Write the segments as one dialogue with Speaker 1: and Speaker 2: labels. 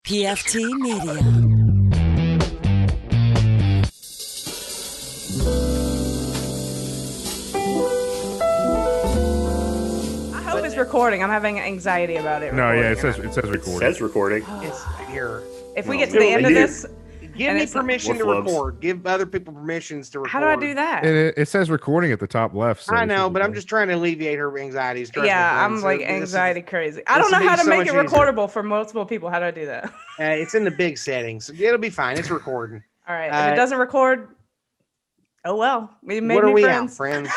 Speaker 1: PFT Media.
Speaker 2: I hope it's recording. I'm having anxiety about it.
Speaker 3: No, yeah, it
Speaker 2: recording.
Speaker 3: says recording.
Speaker 4: It says recording.
Speaker 5: It's here.
Speaker 2: If we get to the end of this,
Speaker 5: Give
Speaker 2: And
Speaker 5: me
Speaker 2: it's not-
Speaker 5: permission to
Speaker 4: Flubs.
Speaker 5: record. Give other people permissions to record.
Speaker 2: how do I do that?
Speaker 3: It says recording at the top left. So
Speaker 5: I
Speaker 3: it
Speaker 5: know,
Speaker 3: should
Speaker 5: but
Speaker 3: be
Speaker 5: I'm
Speaker 3: good.
Speaker 5: just trying to alleviate her anxieties. Trust me,
Speaker 2: Yeah,
Speaker 5: friends.
Speaker 2: I'm like
Speaker 5: This is-
Speaker 2: anxiety crazy. I don't
Speaker 5: this
Speaker 2: know
Speaker 5: will
Speaker 2: how
Speaker 5: be
Speaker 2: to
Speaker 5: so
Speaker 2: make it
Speaker 5: much easier.
Speaker 2: recordable for multiple people. How do I do that?
Speaker 5: It's in the big settings. It'll be fine. It's recording.
Speaker 2: All right. If
Speaker 5: Uh,
Speaker 2: it doesn't record, oh well. We made
Speaker 5: What are
Speaker 2: new
Speaker 5: we
Speaker 2: friends.
Speaker 5: out, friends?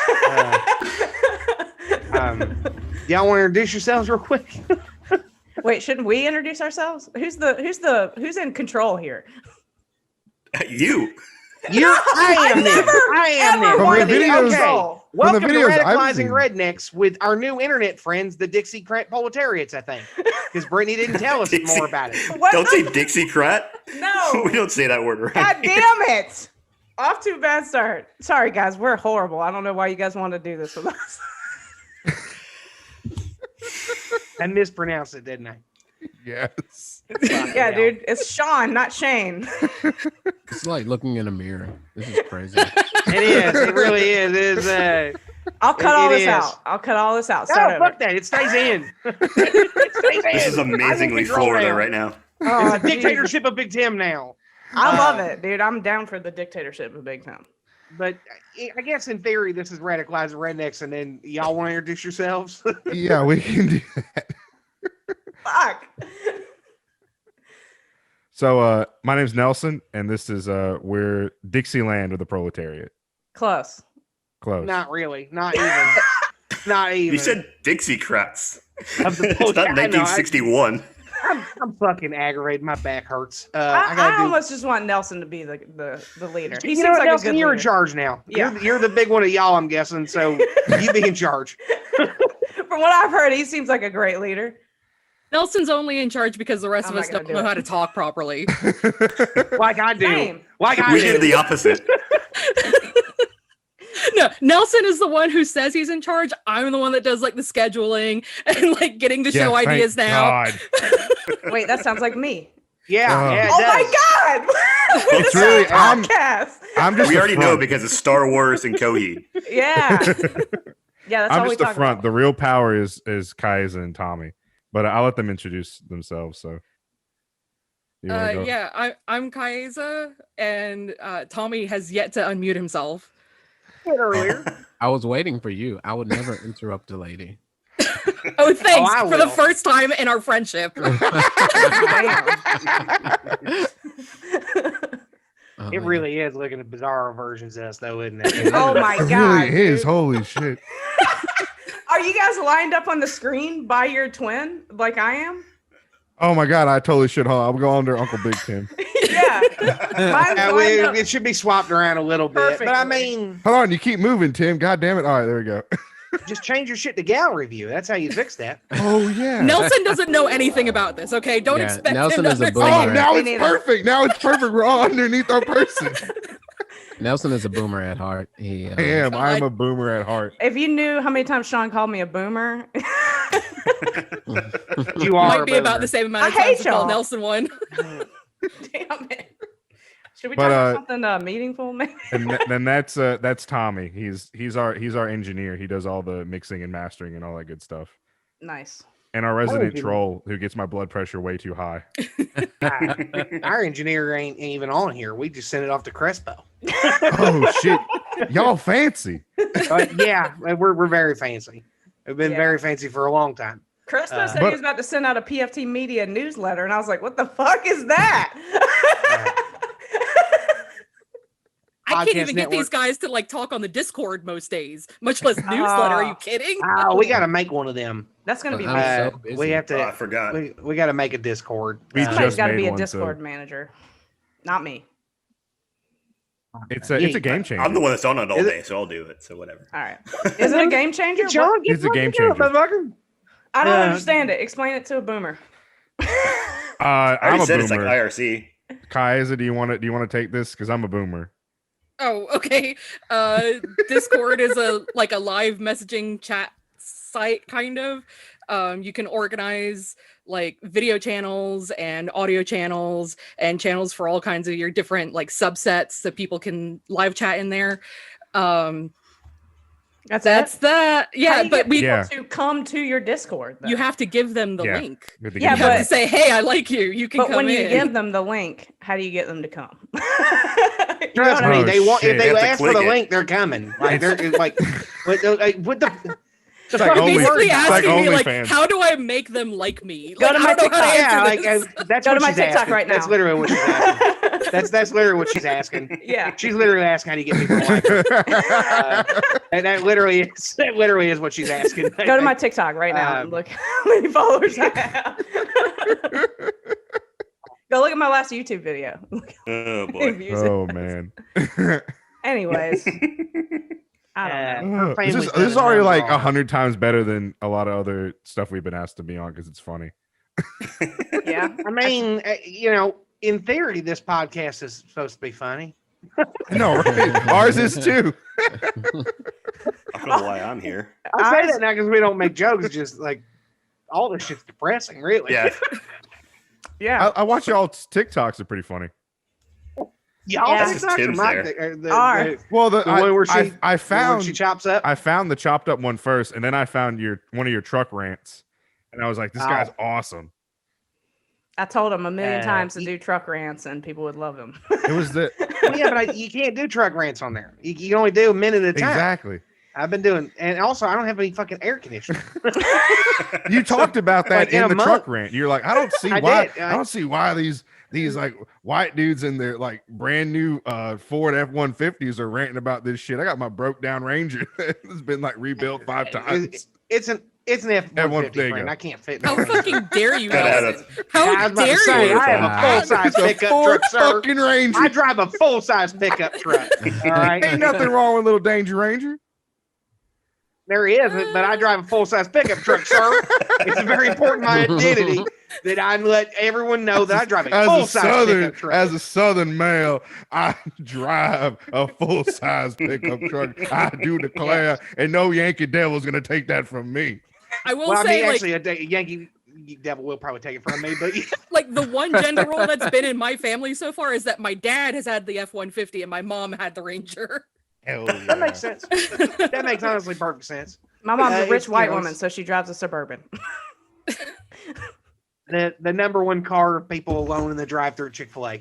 Speaker 5: Y'all want to introduce yourselves real quick?
Speaker 2: Wait, shouldn't we introduce ourselves? Who's in control here?
Speaker 4: You.
Speaker 5: I am them. I am them.
Speaker 3: From the videos-
Speaker 5: Okay.
Speaker 3: From
Speaker 5: Welcome
Speaker 3: the
Speaker 5: to
Speaker 3: videos I've
Speaker 5: Radicalizing
Speaker 3: seen.
Speaker 5: Rednecks with our new internet friends, the Dixieland Proletariats, I think. Because Brittany didn't tell us
Speaker 4: Dixie-
Speaker 5: more about it.
Speaker 2: What?
Speaker 4: Don't say Dixiecrat.
Speaker 2: No.
Speaker 4: We don't say that word around.
Speaker 2: God damn it! Off to a bad start. Sorry, guys. We're horrible. I don't know why you guys want to do this with us.
Speaker 5: I mispronounced it, didn't I?
Speaker 3: Yes.
Speaker 2: Yeah, dude. It's Sean, not Shane.
Speaker 6: It's like looking in a mirror. This is crazy.
Speaker 5: It is. It really is. It is.
Speaker 2: I'll cut
Speaker 5: It-
Speaker 2: all
Speaker 5: it
Speaker 2: this
Speaker 5: is.
Speaker 2: out. I'll cut all this out.
Speaker 5: No,
Speaker 2: Start over.
Speaker 5: fuck that. It stays in. It stays in.
Speaker 4: This is amazingly Florida right now.
Speaker 2: Oh,
Speaker 5: It's a dictatorship of Big Tim now.
Speaker 2: I love it, dude. I'm down for the dictatorship of Big Time.
Speaker 5: But I guess in theory, this is Radicalizing Rednecks, and then y'all want to introduce yourselves?
Speaker 3: Yeah, we can do that.
Speaker 2: Fuck.
Speaker 3: So, my name's Nelson, and this is we're Dixieland of the Proletariat.
Speaker 2: Close.
Speaker 3: Close.
Speaker 5: Not really. Not even. Not even.
Speaker 4: You said Dixiecrats.
Speaker 5: Of the
Speaker 4: It's not
Speaker 5: I know,
Speaker 4: 1961.
Speaker 5: I'm fucking aggravated. My back hurts.
Speaker 2: I
Speaker 5: gotta do.
Speaker 2: almost just want Nelson to be the leader. He
Speaker 5: You
Speaker 2: seems
Speaker 5: know what,
Speaker 2: like
Speaker 5: Nelson?
Speaker 2: a good
Speaker 5: You're
Speaker 2: leader.
Speaker 5: in charge now.
Speaker 2: Yeah.
Speaker 5: You're the big one of y'all, I'm guessing. So you be in charge.
Speaker 2: From what I've heard, he seems like a great leader.
Speaker 7: Nelson's only in charge because the rest
Speaker 2: I'm
Speaker 7: of us
Speaker 2: not
Speaker 7: don't
Speaker 2: gonna do
Speaker 7: know
Speaker 2: it.
Speaker 7: how to talk properly.
Speaker 5: Like I do.
Speaker 2: Same.
Speaker 5: Like I
Speaker 4: We
Speaker 5: do.
Speaker 4: did the opposite.
Speaker 7: No, Nelson is the one who says he's in charge. I'm the one that does like the scheduling and like getting the
Speaker 3: Yeah,
Speaker 7: show
Speaker 3: thank
Speaker 7: ideas now.
Speaker 3: God.
Speaker 2: Wait, that sounds like me.
Speaker 5: Yeah. Yeah. It
Speaker 2: Oh
Speaker 5: does.
Speaker 2: my God!
Speaker 3: It's
Speaker 2: This
Speaker 3: really-
Speaker 2: is a podcast.
Speaker 3: I'm just
Speaker 4: We
Speaker 3: the
Speaker 4: already know
Speaker 3: front.
Speaker 4: because of Star Wars and Coheed.
Speaker 2: Yeah. Yeah, that's all
Speaker 3: I'm
Speaker 2: we
Speaker 3: just the
Speaker 2: talk
Speaker 3: front.
Speaker 2: about.
Speaker 3: The real power is Kaiser and Tommy, but I'll let them introduce themselves. So, you wanna go?
Speaker 7: Yeah, I'm Kaeza, and Tommy has yet to unmute himself.
Speaker 5: Earlier.
Speaker 6: I was waiting for you. I would never interrupt a lady.
Speaker 7: Oh, thanks
Speaker 5: I
Speaker 7: for the
Speaker 5: will.
Speaker 7: first time in our friendship.
Speaker 5: It really is looking at bizarre versions of us, though, isn't it?
Speaker 2: Oh my
Speaker 3: It
Speaker 2: God.
Speaker 3: really is.
Speaker 2: dude.
Speaker 3: Holy shit.
Speaker 2: Are you guys lined up on the screen by your twin like I am?
Speaker 3: Oh my God, I totally should. Hold on. I'll go under Uncle Big Tim.
Speaker 2: Yeah. Mine's lined up.
Speaker 5: It should be swapped around a little bit. But I
Speaker 2: Perfectly.
Speaker 5: mean,
Speaker 3: Hold on, you keep moving, Tim. God damn it. All right, there we go.
Speaker 5: just change your shit to gallery view. That's how you fix that.
Speaker 3: Oh yeah.
Speaker 7: Nelson doesn't know anything about this, okay? Don't
Speaker 6: Yeah,
Speaker 7: expect
Speaker 6: Nelson
Speaker 7: him
Speaker 6: is
Speaker 7: to
Speaker 6: a
Speaker 7: understand.
Speaker 3: Oh,
Speaker 6: boomer.
Speaker 3: now
Speaker 2: Me
Speaker 3: it's
Speaker 2: neither.
Speaker 3: perfect. Now it's perfect. We're all underneath our person.
Speaker 6: Nelson is a boomer at heart. He
Speaker 3: I am. I'm a boomer at heart.
Speaker 2: If you knew how many times Sean called me a boomer,
Speaker 5: You are.
Speaker 7: Might be about the same amount of
Speaker 2: I hate
Speaker 7: times to call
Speaker 2: y'all.
Speaker 7: Nelson one.
Speaker 2: damn it. Should we
Speaker 3: But,
Speaker 2: talk about something meaningful? Maybe?
Speaker 3: And then that's Tommy. He's our engineer. He does all the mixing and mastering and all that good stuff.
Speaker 2: Nice.
Speaker 3: And our resident
Speaker 5: you-
Speaker 3: troll who gets my blood pressure way too high.
Speaker 5: Our engineer ain't even on here. We just sent it off to Crespo.
Speaker 3: Oh shit. Y'all fancy.
Speaker 5: Yeah, we're very fancy. We've been
Speaker 2: Yeah.
Speaker 5: very fancy for a long time.
Speaker 2: Cristo said
Speaker 3: But-
Speaker 2: he was about to send out a PFT media newsletter, and I was like, what the fuck is that?
Speaker 7: I can't
Speaker 5: Podcast
Speaker 7: even get these
Speaker 5: network.
Speaker 7: guys to like talk on the Discord most days, much less newsletter. Are you kidding?
Speaker 5: Oh, we got to make one of them.
Speaker 2: That's going to be
Speaker 6: I'm
Speaker 2: me.
Speaker 6: so busy.
Speaker 5: We have
Speaker 4: Oh, I
Speaker 5: to.
Speaker 4: forgot.
Speaker 5: We got to make a Discord.
Speaker 3: We
Speaker 2: Somebody's
Speaker 3: just
Speaker 2: got to
Speaker 3: made
Speaker 2: be a
Speaker 3: one, so-
Speaker 2: Discord manager. Not me.
Speaker 3: It's a game changer.
Speaker 4: I'm the one that's on it all
Speaker 5: Is it-
Speaker 4: day, so I'll do it. So whatever.
Speaker 2: All right. Is it a game changer?
Speaker 5: John,
Speaker 2: What-
Speaker 5: get
Speaker 3: It's a game
Speaker 5: fucking up,
Speaker 3: changer.
Speaker 5: motherfucker.
Speaker 2: I don't
Speaker 5: Yeah.
Speaker 2: understand it. Explain it to a boomer.
Speaker 4: I
Speaker 3: I'm
Speaker 4: already
Speaker 3: a
Speaker 4: said it's like
Speaker 3: boomer.
Speaker 4: IRC.
Speaker 3: Kaiser, do you want to take this? Because I'm a boomer.
Speaker 7: Oh, okay. Discord is a live messaging chat site, kind of. You can organize like video channels and audio channels and channels for all kinds of your different like subsets so people can live chat in there. That's
Speaker 2: it?
Speaker 7: the
Speaker 2: How do you
Speaker 7: but
Speaker 2: get people
Speaker 3: Yeah.
Speaker 2: to come to your Discord, though?
Speaker 7: you have to give them the
Speaker 3: Yeah.
Speaker 7: link.
Speaker 3: You have to
Speaker 2: Yeah,
Speaker 3: give
Speaker 7: You
Speaker 3: them
Speaker 7: have
Speaker 2: but-
Speaker 7: to say, "Hey, I like you. You can
Speaker 2: But
Speaker 7: come
Speaker 2: when you
Speaker 7: in."
Speaker 2: give them the link, how do you get them to come? You know
Speaker 5: Trust
Speaker 2: what I
Speaker 5: me,
Speaker 3: Oh,
Speaker 5: they want
Speaker 3: shit.
Speaker 5: if they
Speaker 4: You have to
Speaker 5: ask for
Speaker 4: click
Speaker 5: the
Speaker 4: it.
Speaker 5: link, they're coming. Like they're like, what the
Speaker 3: It's like
Speaker 7: You're
Speaker 3: only-
Speaker 7: basically
Speaker 3: it's like
Speaker 7: asking me like,
Speaker 3: OnlyFans.
Speaker 7: how do I make them like me?
Speaker 2: Go
Speaker 7: Like,
Speaker 2: to
Speaker 7: I
Speaker 2: my
Speaker 7: don't know how to
Speaker 2: TikTok.
Speaker 5: yeah,
Speaker 7: answer
Speaker 5: like
Speaker 7: this.
Speaker 5: that's
Speaker 2: Go
Speaker 5: what
Speaker 2: to my
Speaker 5: she's
Speaker 2: TikTok
Speaker 5: asking.
Speaker 2: right
Speaker 5: That's
Speaker 2: now.
Speaker 5: literally what she's asking. That's literally what she's asking.
Speaker 2: Yeah.
Speaker 5: She's literally asking how do you get people to like her. And that literally is what she's asking.
Speaker 2: Go to my TikTok right now and look how many followers I have. Go look at my last YouTube video. Look
Speaker 4: Oh
Speaker 2: how many
Speaker 4: boy.
Speaker 2: views it
Speaker 3: Oh
Speaker 2: has.
Speaker 3: man.
Speaker 2: Anyways, I don't know.
Speaker 5: Her
Speaker 3: This
Speaker 5: family's
Speaker 3: is
Speaker 5: done
Speaker 3: already
Speaker 5: enough
Speaker 3: like
Speaker 5: wrong.
Speaker 3: 100 times better than a lot of other stuff we've been asked to be on because it's funny.
Speaker 2: Yeah.
Speaker 5: I mean, in theory, this podcast is supposed to be funny.
Speaker 3: No, right? Ours is too.
Speaker 4: I don't know why I'm here.
Speaker 5: I say
Speaker 2: Ours-
Speaker 5: that not because we don't make jokes, just like all this shit's depressing, really.
Speaker 4: Yeah.
Speaker 2: Yeah.
Speaker 3: I watch y'all's TikToks are pretty funny.
Speaker 5: Y'all
Speaker 2: Yeah.
Speaker 5: think
Speaker 4: That's
Speaker 5: Dr.
Speaker 4: Tim's
Speaker 5: Mike,
Speaker 4: there.
Speaker 5: the
Speaker 3: Well,
Speaker 5: one where
Speaker 3: I
Speaker 5: she one
Speaker 3: found
Speaker 5: she chops up.
Speaker 3: I found the chopped up one first, and then I found one of your truck rants, and I was like, this guy's awesome.
Speaker 2: I told him a million times to
Speaker 5: he-
Speaker 2: do truck rants and people would love him.
Speaker 3: It was the
Speaker 5: Well, yeah, but you can't do truck rants on there. You can only do a minute at a time.
Speaker 3: exactly.
Speaker 5: I've been doing, and also I don't have any fucking air conditioning.
Speaker 3: You talked about that
Speaker 5: Like in
Speaker 3: in
Speaker 5: a
Speaker 3: the
Speaker 5: month.
Speaker 3: truck rant. You're like, I don't see
Speaker 5: I
Speaker 3: why.
Speaker 5: did.
Speaker 3: I don't see why these like white dudes in their like brand new Ford F-150s are ranting about this shit. I got my broke down Ranger. It's been like rebuilt 5 times.
Speaker 5: It's an F-150,
Speaker 3: there you
Speaker 5: friend.
Speaker 3: go.
Speaker 5: I can't fit.
Speaker 7: How
Speaker 5: no Ranger.
Speaker 7: fucking dare you,
Speaker 4: Got out
Speaker 7: Allison?
Speaker 4: of-
Speaker 5: I
Speaker 7: How
Speaker 5: was about to
Speaker 7: dare
Speaker 5: say,
Speaker 7: you?
Speaker 5: I have a
Speaker 6: Wow.
Speaker 5: full-size
Speaker 3: It's a
Speaker 5: pickup
Speaker 3: Ford
Speaker 5: truck, sir.
Speaker 3: fucking Ranger.
Speaker 5: I drive a full-size pickup truck. All right,
Speaker 3: Ain't nothing wrong with little Danger Ranger.
Speaker 5: there is, but I drive a full-size pickup truck, sir. It's very important to my identity that I let everyone know that I drive a
Speaker 3: As a
Speaker 5: full-size
Speaker 3: southern,
Speaker 5: pickup truck.
Speaker 3: as a southern male, I drive a full size pickup truck. I do declare, and no Yankee Devil's gonna take that from me.
Speaker 7: I will
Speaker 5: Well, I
Speaker 7: say,
Speaker 5: mean,
Speaker 7: like,
Speaker 5: actually, a Yankee Devil will probably take it from me, but
Speaker 7: like the one gender role that's been in my family so far is that my dad has had the F-150 and my mom had the Ranger.
Speaker 3: Hell
Speaker 5: that makes sense. That makes honestly perfect sense.
Speaker 2: My mom's a
Speaker 5: it's,
Speaker 2: rich
Speaker 5: you
Speaker 2: white
Speaker 5: know,
Speaker 2: woman, so she drives a Suburban.
Speaker 5: The number one car of people alone in the drive-through Chick-fil-A.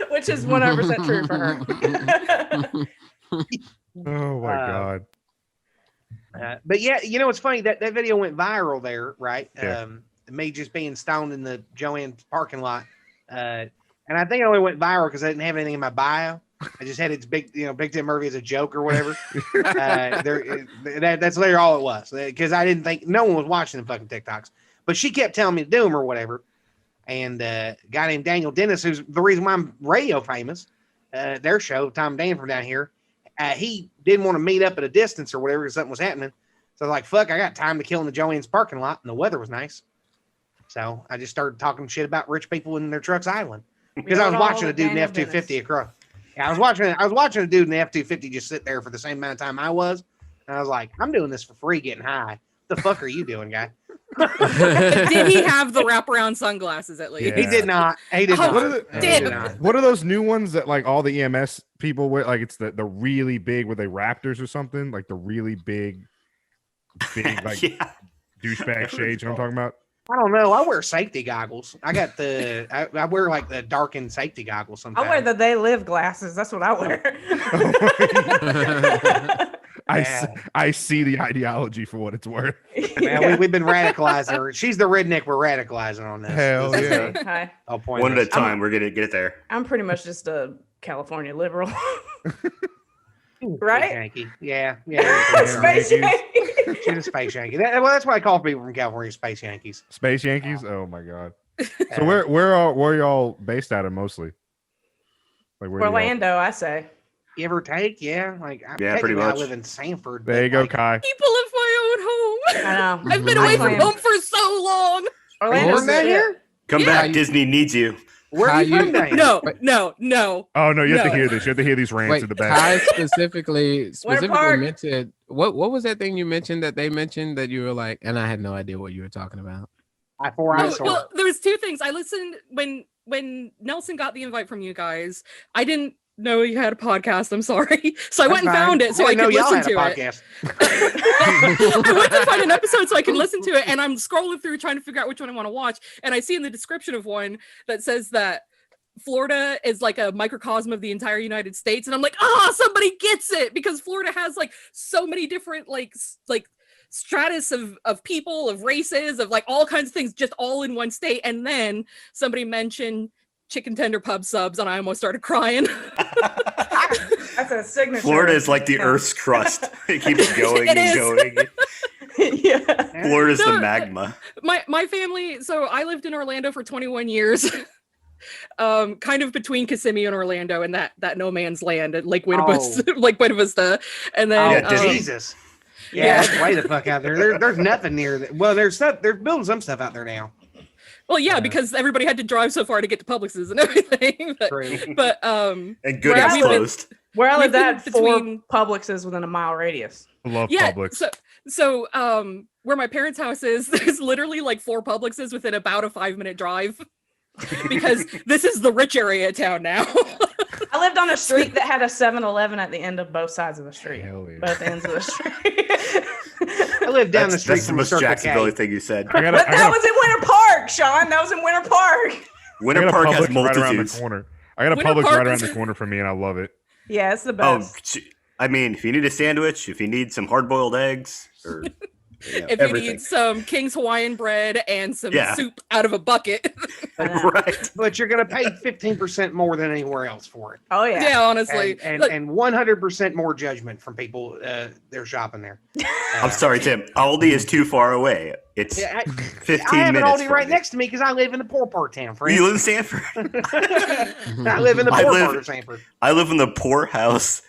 Speaker 2: Which is 100% true for her.
Speaker 3: Oh my god.
Speaker 5: But yeah, you know, it's funny that video went viral there, right?
Speaker 3: Yeah.
Speaker 5: Me just being stoned in the Joanne's parking lot. And I think it only went viral because I didn't have anything in my bio. I just had its Big Tim Murphy as a joke or whatever. That's literally all it was. Because I didn't think no one was watching the fucking TikToks. But she kept telling me to do them or whatever. And a guy named Daniel Dennis, who's the reason why I'm radio famous, their show, Tom and Dan from down here, he didn't want to meet up at a distance or whatever because something was happening. So I was like, fuck, I got time to kill in the Joanne's parking lot and the weather was nice. So I just started talking shit about rich people in their trucks idling. Because I was watching a dude in the F-250 across. Yeah, I was watching a dude in the F-250 just sit there for the same amount of time I was. And I was like, I'm doing this for free getting high. What the fuck are you doing, guy?
Speaker 7: Did he have the wraparound sunglasses at least?
Speaker 3: Yeah.
Speaker 5: He did not. He did
Speaker 7: Oh,
Speaker 5: not.
Speaker 3: What are the-
Speaker 5: He
Speaker 7: damn.
Speaker 5: did not.
Speaker 3: What are those new ones that like all the EMS people wear? Like it's the really big, were they Raptors or something? Like the really big like
Speaker 4: Yeah.
Speaker 3: douchebag shades. You know what I'm talking about?
Speaker 5: I don't know. I wear safety goggles. I got I wear like the darkened safety goggles sometimes.
Speaker 2: I wear the They Live glasses. That's what I wear.
Speaker 3: I see the ideology for what it's worth.
Speaker 5: Man, we've been radicalizing. She's the redneck we're radicalizing on this.
Speaker 3: Hell
Speaker 5: This is
Speaker 3: yeah.
Speaker 5: the
Speaker 2: Hi.
Speaker 5: whole point
Speaker 4: One
Speaker 5: of
Speaker 4: at a
Speaker 5: this.
Speaker 4: time. We're gonna get it there.
Speaker 2: I'm pretty much just a California liberal.
Speaker 5: Space
Speaker 2: Right?
Speaker 5: Yankee. Yeah. Yeah.
Speaker 2: Space
Speaker 3: Yankees.
Speaker 2: Yankee.
Speaker 5: She's a space Yankee. Well, that's why I call people from California space Yankees.
Speaker 3: Space Yankees? Oh my god. So
Speaker 5: Uh,
Speaker 3: where y'all based out of mostly? Like where do y'all-
Speaker 2: Orlando, I say.
Speaker 5: give or take, yeah. Like,
Speaker 4: Yeah, pretty
Speaker 5: technically I
Speaker 4: much.
Speaker 5: live in Sanford.
Speaker 3: There
Speaker 5: but,
Speaker 3: you go,
Speaker 5: like,
Speaker 3: Kai.
Speaker 7: People of my own home.
Speaker 2: I know.
Speaker 7: I've been
Speaker 2: I
Speaker 7: away from
Speaker 2: claim-
Speaker 7: home for so long.
Speaker 2: Orlando's
Speaker 5: From down
Speaker 2: the-
Speaker 5: here?
Speaker 4: Come
Speaker 7: Yeah.
Speaker 4: back. Disney needs you.
Speaker 5: Where
Speaker 6: How
Speaker 5: are you
Speaker 6: you-
Speaker 5: from down here?
Speaker 7: No.
Speaker 3: Oh no, you have to
Speaker 7: No.
Speaker 3: hear this. You have to hear these rants
Speaker 6: Wait,
Speaker 3: in the back.
Speaker 6: Ty specifically
Speaker 2: Park?
Speaker 6: mentioned what was that thing you mentioned that they mentioned that you were like, and I had no idea what you were talking about.
Speaker 7: Well, there was two things. I listened when Nelson got the invite from you guys. I didn't know you had a podcast. I'm sorry. So I went and found it so I could listen to it. I went to find an episode so I could listen to it, and I'm scrolling through trying to figure out which one I want to watch. And I see in the description of one that says that Florida is like a microcosm of the entire United States. And I'm like, somebody gets it, because Florida has like so many different like stratus of people, of races, of like all kinds of things, just all in one state. And then somebody mentioned chicken tender pub subs, and I almost started crying.
Speaker 2: That's a signature.
Speaker 4: Florida is like the Earth's crust. It keeps going and going.
Speaker 2: Yeah.
Speaker 4: Florida's the magma.
Speaker 7: My family. So I lived in Orlando for 21 years. Kind of between Kissimmee and Orlando, and that no man's land at Lake Buena Vista, and then
Speaker 5: Jesus. Yeah, that's way the fuck out there. There's nothing near that. Well, there's building some stuff out there now.
Speaker 7: Well, yeah, because everybody had to drive so far to get to Publix's and everything. But
Speaker 4: and Gooding's closed.
Speaker 2: Where I lived at, 4 Publix's within a mile radius.
Speaker 3: I love Publix.
Speaker 7: So where my parents' house is, there's literally like 4 Publix's within about a 5-minute drive. Because this is the rich area of town now.
Speaker 2: I lived on a street that had a 7-Eleven at the end of both sides of the street.
Speaker 3: Yeah.
Speaker 2: Both ends of the street.
Speaker 5: I lived down the street
Speaker 4: That's the
Speaker 5: from
Speaker 4: most Jacksonville thing you said.
Speaker 2: That was in Winter Park, Sean. That was in Winter Park.
Speaker 4: Winter Park has
Speaker 3: right around the
Speaker 4: multitudes.
Speaker 3: corner. I got a Publix right around the corner from me, and I love it.
Speaker 2: Yeah, it's the best.
Speaker 4: I mean, if you need a sandwich, if you need some hard-boiled eggs, or
Speaker 7: if you need some King's Hawaiian bread and some soup out of a bucket.
Speaker 4: Right.
Speaker 5: But you're going to pay 15% more than anywhere else for it.
Speaker 2: Oh, yeah.
Speaker 7: Yeah, honestly.
Speaker 5: And 100% more judgment from people they're shopping there.
Speaker 4: I'm sorry, Tim. Aldi is too far away. It's 15 minutes.
Speaker 5: I have an Aldi right next to me because I live in the poor part of town, friend.
Speaker 4: You live in Sanford?
Speaker 5: I live in the poor part of Sanford.
Speaker 4: I live in the poor house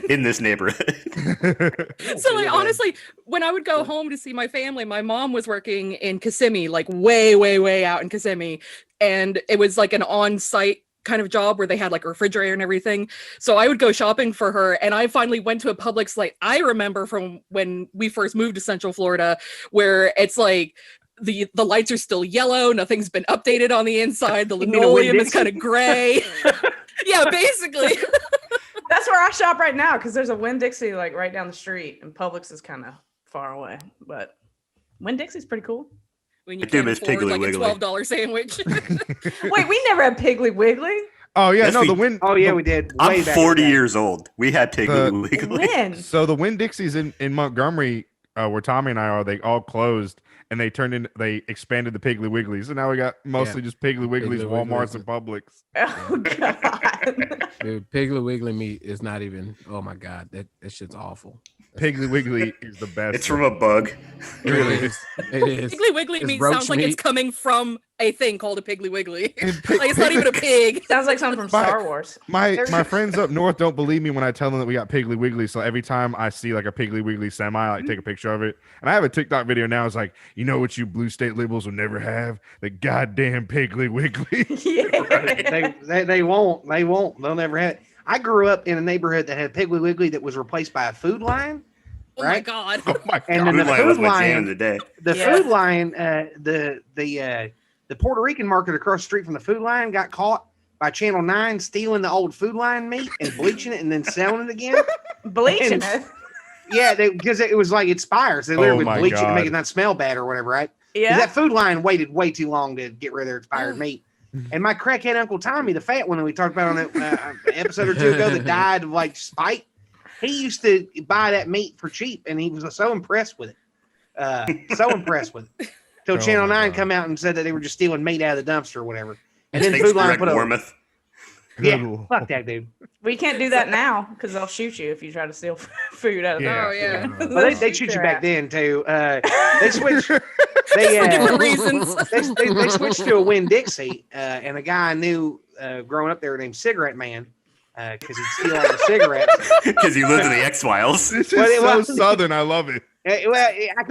Speaker 4: in this neighborhood.
Speaker 7: So, like, honestly, when I would go home to see my family, my mom was working in Kissimmee, like way, way, way out in Kissimmee. And it was like an on-site kind of job where they had like a refrigerator and everything. So I would go shopping for her, and I finally went to a Publix, like I remember from when we first moved to Central Florida, where it's like the lights are still yellow, nothing's been updated on the inside, the linoleum is kind of gray. Yeah, basically.
Speaker 2: That's where I shop right now, because there's a Winn-Dixie like right down the street, and Publix is kind of far away, but Winn-Dixie's pretty cool.
Speaker 7: When you can afford like a $12 sandwich.
Speaker 2: Wait, we never had Piggly Wiggly.
Speaker 3: Oh yeah,
Speaker 4: Yes,
Speaker 5: we did.
Speaker 4: I'm 40 years old. We had Piggly Wiggly.
Speaker 2: When?
Speaker 3: So the Winn-Dixies in Montgomery, where Tommy and I are, they all closed, and they expanded the Piggly Wigglies, and now we got mostly just Piggly Wigglies, Walmarts, and Publix.
Speaker 2: Oh god.
Speaker 6: Dude, Piggly Wiggly meat is not even. Oh my god, that shit's awful.
Speaker 3: Piggly Wiggly is the best.
Speaker 4: It's from a bug.
Speaker 6: It really is. It is.
Speaker 7: Piggly Wiggly meat sounds like it's coming from a thing called a Piggly Wiggly. Like it's not even a pig.
Speaker 2: Sounds like something from Star Wars.
Speaker 3: My friends up north don't believe me when I tell them that we got Piggly Wiggly. So every time I see like a Piggly Wiggly semi, I like take a picture of it. And I have a TikTok video now. It's like, you know what you blue state liberals will never have? The goddamn Piggly Wiggly.
Speaker 2: Yeah.
Speaker 5: They won't. They'll never have it. I grew up in a neighborhood that had Piggly Wiggly that was replaced by a Food Lion.
Speaker 7: Oh my god!
Speaker 3: Oh my god!
Speaker 5: And then the Food Lion,
Speaker 2: Food
Speaker 5: Lion, the Puerto Rican market across the street from the Food Lion got caught by Channel 9 stealing the old Food Lion meat and bleaching it and then selling it again.
Speaker 2: Bleaching it.
Speaker 5: Yeah, because it was like expired. So they literally bleach it to make it not smell bad or whatever, right?
Speaker 2: Yeah.
Speaker 5: That Food Lion waited way too long to get rid of their expired meat. And my crackhead Uncle Tommy, the fat one that we talked about on an episode or two ago that died of like spite, he used to buy that meat for cheap, and he was so impressed with it. So impressed with it. Till Channel 9 come out and said that they were just stealing meat out of the dumpster or whatever. And then Food Lion put up. Yeah, fuck that dude.
Speaker 2: We can't do that now because they'll shoot you if you try to steal food out of
Speaker 7: there. Oh yeah.
Speaker 5: Well, they shoot you back then too. They switched. They
Speaker 7: for different reasons.
Speaker 5: They switched to a Winn-Dixie, and a guy I knew growing up there named Cigarette Man, because he'd steal all the cigarettes.
Speaker 4: Because he lived in the X-Files.
Speaker 3: This is so southern. I love it.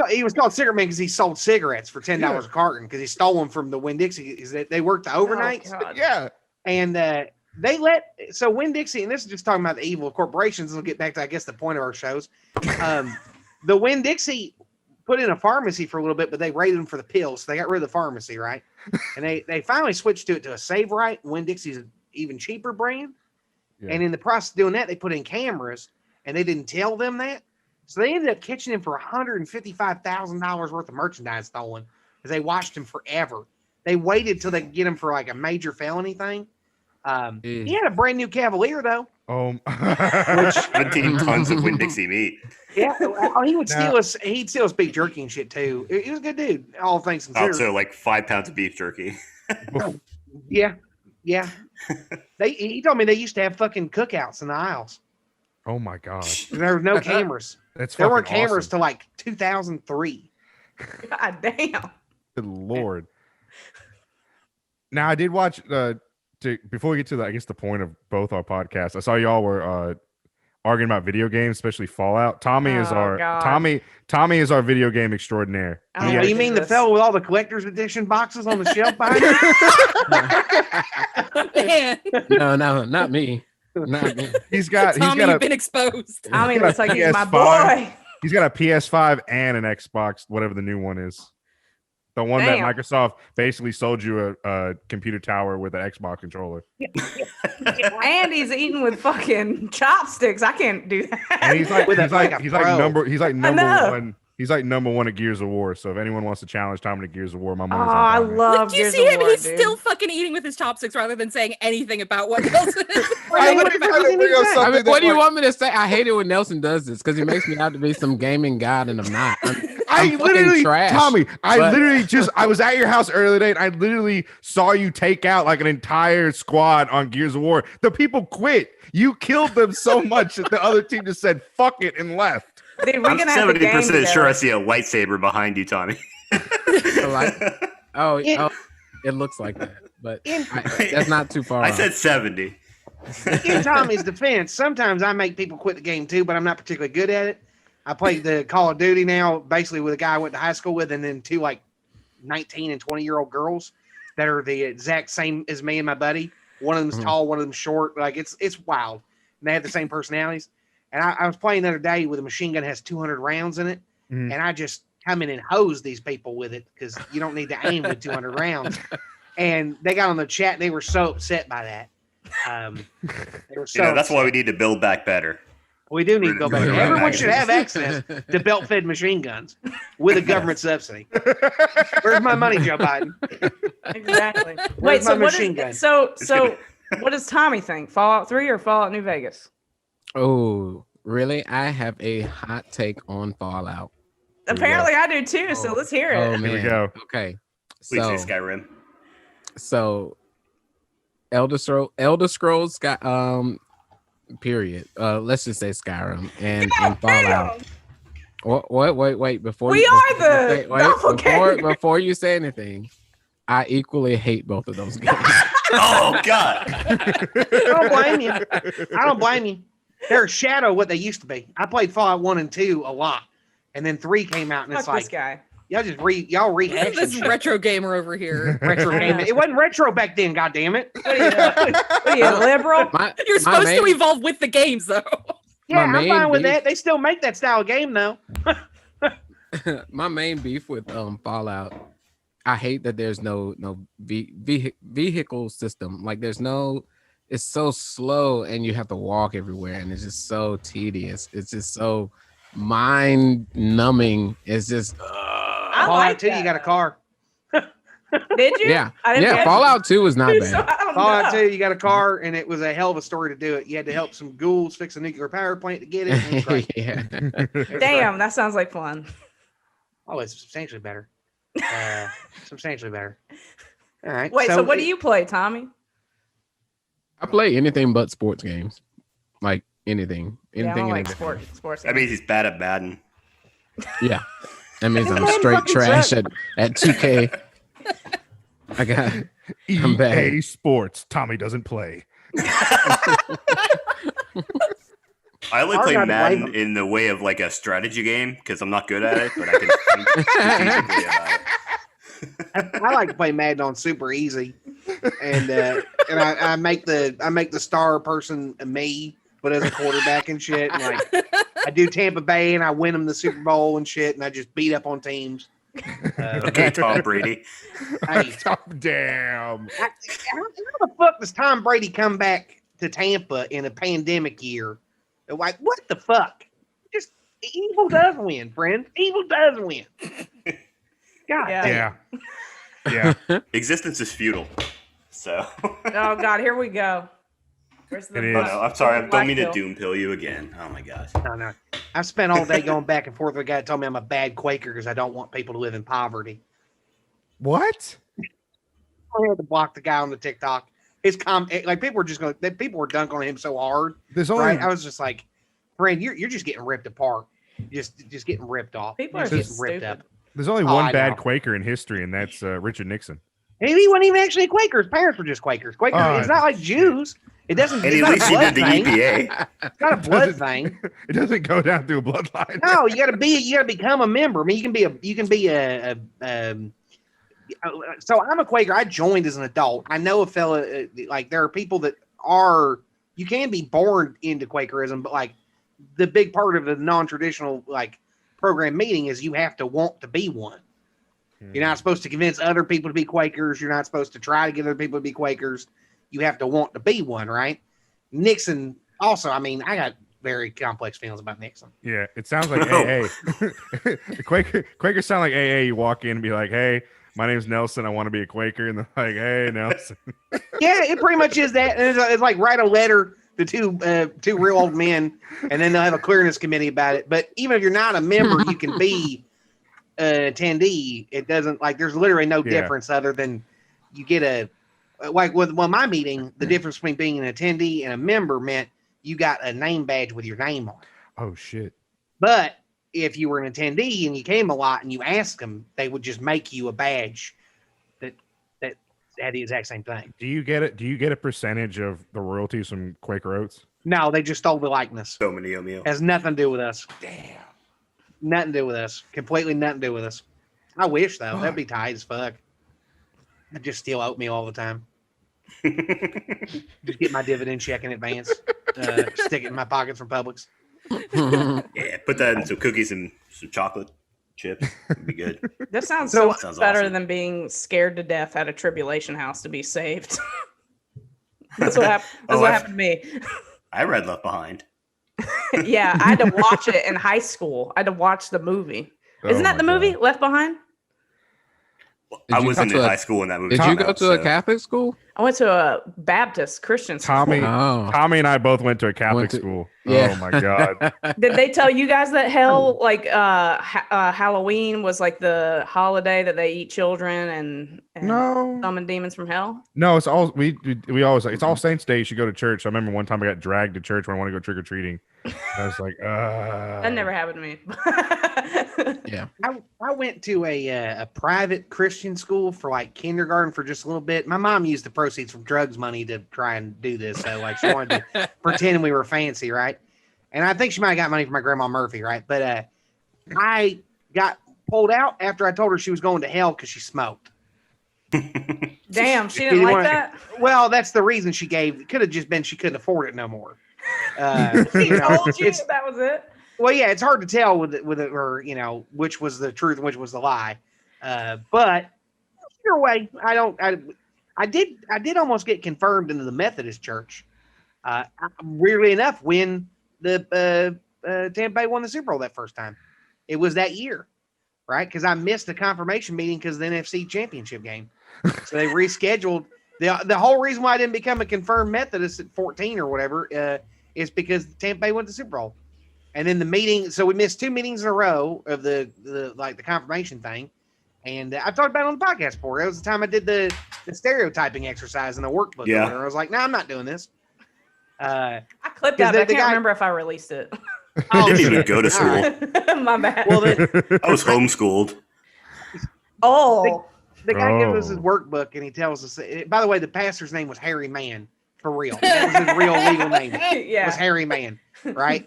Speaker 5: He was called Cigarette Man because he sold cigarettes for $10 a carton because he stole them from the Winn-Dixie. They worked the overnights.
Speaker 2: Oh,
Speaker 5: yeah. And Winn-Dixie, and this is just talking about the evil of corporations. We'll get back to, I guess, the point of our shows. The Winn-Dixie put in a pharmacy for a little bit, but they raided them for the pills. So they got rid of the pharmacy, right? And they finally switched to a Save Right, Winn-Dixie's an even cheaper brand.
Speaker 3: Yeah.
Speaker 5: And in the process of doing that, they put in cameras, and they didn't tell them that. So they ended up catching him for $155,000 worth of merchandise stolen because they watched him forever. They waited till they could get him for like a major felony thing. He had a brand new Cavalier though.
Speaker 4: 17 tons of Winn-Dixie meat.
Speaker 5: Yeah, he would steal us. He'd steal us beef jerky and shit too. He was a good dude, all things considered.
Speaker 4: Also, like 5 pounds of beef jerky.
Speaker 5: Yeah. He told me they used to have fucking cookouts in the aisles.
Speaker 3: Oh my god.
Speaker 5: There were no cameras. There weren't cameras till like 2003.
Speaker 2: God damn.
Speaker 3: Good Lord. Now I did watch before we get to the point of both our podcasts. I saw y'all were arguing about video games, especially Fallout. Tommy is our video game extraordinaire.
Speaker 5: Oh, you mean the fellow with all the collector's edition boxes on the shelf behind
Speaker 7: you?
Speaker 6: No, not me. Not me.
Speaker 7: Tommy, you've been exposed.
Speaker 2: Tommy looks like he's my boy.
Speaker 3: He's got a PS5 and an Xbox, whatever the new one is. The one that Microsoft basically sold you a computer tower with an Xbox controller.
Speaker 2: And he's eating with fucking chopsticks. I can't do that.
Speaker 3: And he's like number one at Gears of War. So if anyone wants to challenge Tommy to Gears of War, my money's on
Speaker 2: I
Speaker 3: Tommy.
Speaker 2: love
Speaker 7: Do you
Speaker 2: Gears
Speaker 7: see
Speaker 2: of
Speaker 7: him?
Speaker 2: War,
Speaker 7: He's
Speaker 2: dude.
Speaker 7: still fucking eating with his chopsticks rather than saying anything about what Nelson is.
Speaker 6: What do you want me to say? I hate it when Nelson does this because he makes me out to be some gaming god, and I'm not. I'm
Speaker 3: literally,
Speaker 6: trash,
Speaker 3: Tommy, I was at your house earlier today, and I literally saw you take out like an entire squad on Gears of War. The people quit. You killed them so much that the other team just said, fuck it, and left.
Speaker 2: Dude,
Speaker 4: I'm 70% sure I see a lightsaber behind you, Tommy.
Speaker 6: It looks like that, but that's not too far.
Speaker 4: I said 70.
Speaker 5: In Tommy's defense, sometimes I make people quit the game too, but I'm not particularly good at it. I play the Call of Duty now, basically with a guy I went to high school with, and then 2 like 19 and 20-year-old girls that are the exact same as me and my buddy. One of them's tall, one of them's short. Like it's wild. And they have the same personalities. And I was playing the other day with a machine gun that has 200 rounds in it, and I just come in and hose these people with it because you don't need to aim with 200 rounds. And they got on the chat. They were so upset by that. They were so
Speaker 4: that's why we need to build back better.
Speaker 5: We do need to go back. Everyone should have access to belt-fed machine guns with a government subsidy. Where's my money, Joe Biden?
Speaker 2: Exactly.
Speaker 5: Where's
Speaker 2: Wait,
Speaker 5: my machine gun?
Speaker 2: So what does Tommy think? Fallout 3 or Fallout New Vegas?
Speaker 6: Oh, really? I have a hot take on Fallout.
Speaker 2: Apparently I do too, so let's hear it.
Speaker 6: Oh, man.
Speaker 3: Here we go.
Speaker 6: Okay.
Speaker 4: Please say Skyrim.
Speaker 6: So Elder Scrolls got period. Let's just say Skyrim and Fallout. Wait. Before you say anything, I equally hate both of those games.
Speaker 4: Oh God!
Speaker 5: I don't blame you. They're a shadow of what they used to be. I played Fallout 1 and 2 a lot, and then 3 came out, and it's
Speaker 2: Fuck
Speaker 5: like
Speaker 2: this guy.
Speaker 5: y'all rehash
Speaker 7: This retro gamer over here.
Speaker 5: retro game. It wasn't retro back then. God damn it!
Speaker 2: What are you, liberal?
Speaker 7: You're supposed to evolve with the games, though.
Speaker 5: Yeah, I'm fine with that. They still make that style of game though.
Speaker 6: My main beef with Fallout, I hate that there's no vehicle system. Like it's so slow and you have to walk everywhere, and it's just so tedious. It's just so mind numbing. It's just
Speaker 5: Fallout 2, you got a car.
Speaker 2: Did you?
Speaker 6: Yeah. Fallout 2 was not
Speaker 2: So
Speaker 6: bad.
Speaker 5: Fallout 2, you got a car, and it was a hell of a story to do it. You had to help some ghouls fix a nuclear power plant to get it. It was great.
Speaker 6: Yeah.
Speaker 5: It was
Speaker 2: Damn,
Speaker 5: great.
Speaker 2: that sounds like fun.
Speaker 5: Oh, it's substantially better. Substantially better. All right.
Speaker 2: Wait, so what do you play, Tommy?
Speaker 6: I play anything but sports games. Like anything.
Speaker 2: Yeah, I don't like
Speaker 6: anything.
Speaker 2: sports.
Speaker 4: That means he's bad at Madden.
Speaker 6: Yeah. That means I'm
Speaker 5: Man,
Speaker 6: straight
Speaker 5: fucking
Speaker 6: trash
Speaker 5: suck.
Speaker 6: at 2K. I'm bad.
Speaker 3: EA Sports. Tommy doesn't play.
Speaker 4: I only
Speaker 5: Hard
Speaker 4: play
Speaker 5: not to blame
Speaker 4: Madden
Speaker 5: him.
Speaker 4: in the way of like a strategy game because I'm not good at it, but I can think strategically about it.
Speaker 5: I like to play Madden on super easy, and I make the star person me, but as a quarterback and shit. And like I do Tampa Bay and I win them the Super Bowl and shit, and I just beat up on teams.
Speaker 4: Okay, Tom Brady.
Speaker 5: Hey,
Speaker 3: Damn.
Speaker 5: how the fuck does Tom Brady come back to Tampa in a pandemic year? Like, what the fuck? Just evil does win, friend. Evil does win. God damn.
Speaker 3: Yeah.
Speaker 4: Existence is futile. So.
Speaker 2: Oh God, here we go. Where's the
Speaker 3: It is.
Speaker 4: Oh, no, I'm sorry. I don't mean to
Speaker 2: black pill?
Speaker 4: doom pill you again. Oh my gosh.
Speaker 5: No. I've spent all day going back and forth with a guy that told me I'm a bad Quaker because I don't want people to live in poverty.
Speaker 3: What?
Speaker 5: I had to block the guy on the TikTok. His like people were dunking on him so hard.
Speaker 3: There's only
Speaker 5: Right? I was just like, friend, you're just getting ripped apart. Just getting ripped off.
Speaker 2: People
Speaker 5: You're
Speaker 2: are
Speaker 5: just
Speaker 2: just
Speaker 5: ripped
Speaker 2: stupid.
Speaker 5: up.
Speaker 3: there's only
Speaker 5: Oh,
Speaker 3: one
Speaker 5: I
Speaker 3: bad
Speaker 5: know.
Speaker 3: Quaker in history, and that's Richard Nixon.
Speaker 5: And he wasn't even actually a Quaker. His parents were just Quakers. Quakers. It's not like Jews. It doesn't.
Speaker 4: And
Speaker 5: It's
Speaker 4: at
Speaker 5: not
Speaker 4: least
Speaker 5: a
Speaker 4: he
Speaker 5: blood
Speaker 4: did the
Speaker 5: thing.
Speaker 4: EPA.
Speaker 5: It's not a blood thing.
Speaker 3: It doesn't go down through a bloodline.
Speaker 5: No, you gotta become a member. I mean, you can be a so I'm a Quaker. I joined as an adult. I know a fella, like there are people that are, you can be born into Quakerism, but like the big part of the non-traditional like program meeting is you have to want to be one. You're not supposed to convince other people to be Quakers. You're not supposed to try to get other people to be Quakers. You have to want to be one, right? Nixon also, I mean, I got very complex feelings about Nixon.
Speaker 3: Yeah, it sounds like AA. Quakers sound like AA. You walk in and be like, "Hey, my name's Nelson. I want to be a Quaker," and they're like, "Hey, Nelson."
Speaker 5: Yeah, it pretty much is that. And it's like write a letter to two real old men, and then they'll have a clearness committee about it. But even if you're not a member, you can be an attendee. It doesn't like there's literally no difference other than you get a like with my meeting. The difference between being an attendee and a member meant you got a name badge with your name on it.
Speaker 3: Oh shit.
Speaker 5: But if you were an attendee and you came a lot and you asked them, they would just make you a badge that had the exact same thing.
Speaker 3: Do you get it? Do you get a percentage of the royalties from Quaker Oats?
Speaker 5: No, they just stole the likeness.
Speaker 4: So many O'Meal.
Speaker 5: Has nothing to do with us.
Speaker 3: Damn.
Speaker 5: Nothing to do with us. Completely nothing to do with us. I wish though. That'd be tight as fuck. I just steal oatmeal all the time. Just get my dividend check in advance. Stick it in my pockets from Publix.
Speaker 4: Yeah, put that in some cookies and some chocolate chips. It'd be good.
Speaker 2: That sounds so much
Speaker 4: Sounds
Speaker 2: better
Speaker 4: awesome.
Speaker 2: than being scared to death at a tribulation house to be saved. That's what happened. That's what happened to me.
Speaker 4: I read Left Behind.
Speaker 2: Yeah, I had to watch it in high school. I had to watch the movie. Isn't that the movie Left Behind?
Speaker 4: I was in high school when that movie
Speaker 6: Did
Speaker 4: came
Speaker 6: you go
Speaker 4: out,
Speaker 6: to a Catholic school?
Speaker 2: I went to a Baptist Christian school.
Speaker 3: Tommy and I both went to a Catholic school.
Speaker 6: Yeah.
Speaker 3: Oh my god.
Speaker 2: Did they tell you guys that hell, like Halloween was like the holiday that they eat children and
Speaker 3: No.
Speaker 2: summon demons from hell?
Speaker 3: No, it's all we always like. It's All Saints Day. You should go to church. I remember one time I got dragged to church when I wanted to go trick or treating. I was like,
Speaker 2: That never happened to me.
Speaker 6: Yeah.
Speaker 5: I went to a private Christian school for like kindergarten for just a little bit. My mom used the proceeds from drugs money to try and do this. So like she wanted to pretend we were fancy, right? And I think she might have got money from my grandma Murphy, right? But I got pulled out after I told her she was going to hell because she smoked.
Speaker 2: Damn, she didn't like that?
Speaker 5: Well, that's the reason she gave. It could have just been she couldn't afford it no more.
Speaker 2: She told you that was it?
Speaker 5: Well, yeah, it's hard to tell with it, or you know, which was the truth and which was the lie. But either way, I did almost get confirmed into the Methodist Church. Weirdly enough, when the Tampa Bay won the Super Bowl that first time, it was that year, right? Because I missed the confirmation meeting because of the NFC Championship game, so they rescheduled. The whole reason why I didn't become a confirmed Methodist at 14 or whatever is because Tampa Bay won the Super Bowl. And then the meeting, so we missed 2 meetings in a row of the confirmation thing. And I've talked about it on the podcast before. That was the time I did the stereotyping exercise in the workbook.
Speaker 4: Yeah.
Speaker 5: I was like, no, I'm not doing this.
Speaker 2: I clipped that, but I can't remember if I released it.
Speaker 4: I didn't even go to school.
Speaker 2: My bad.
Speaker 5: Well,
Speaker 4: I was homeschooled.
Speaker 5: the guy gives us his workbook and he tells us, by the way, the pastor's name was Harry Mann, for real. That was his real legal name.
Speaker 2: Yeah.
Speaker 5: Was Harry Mann. Right?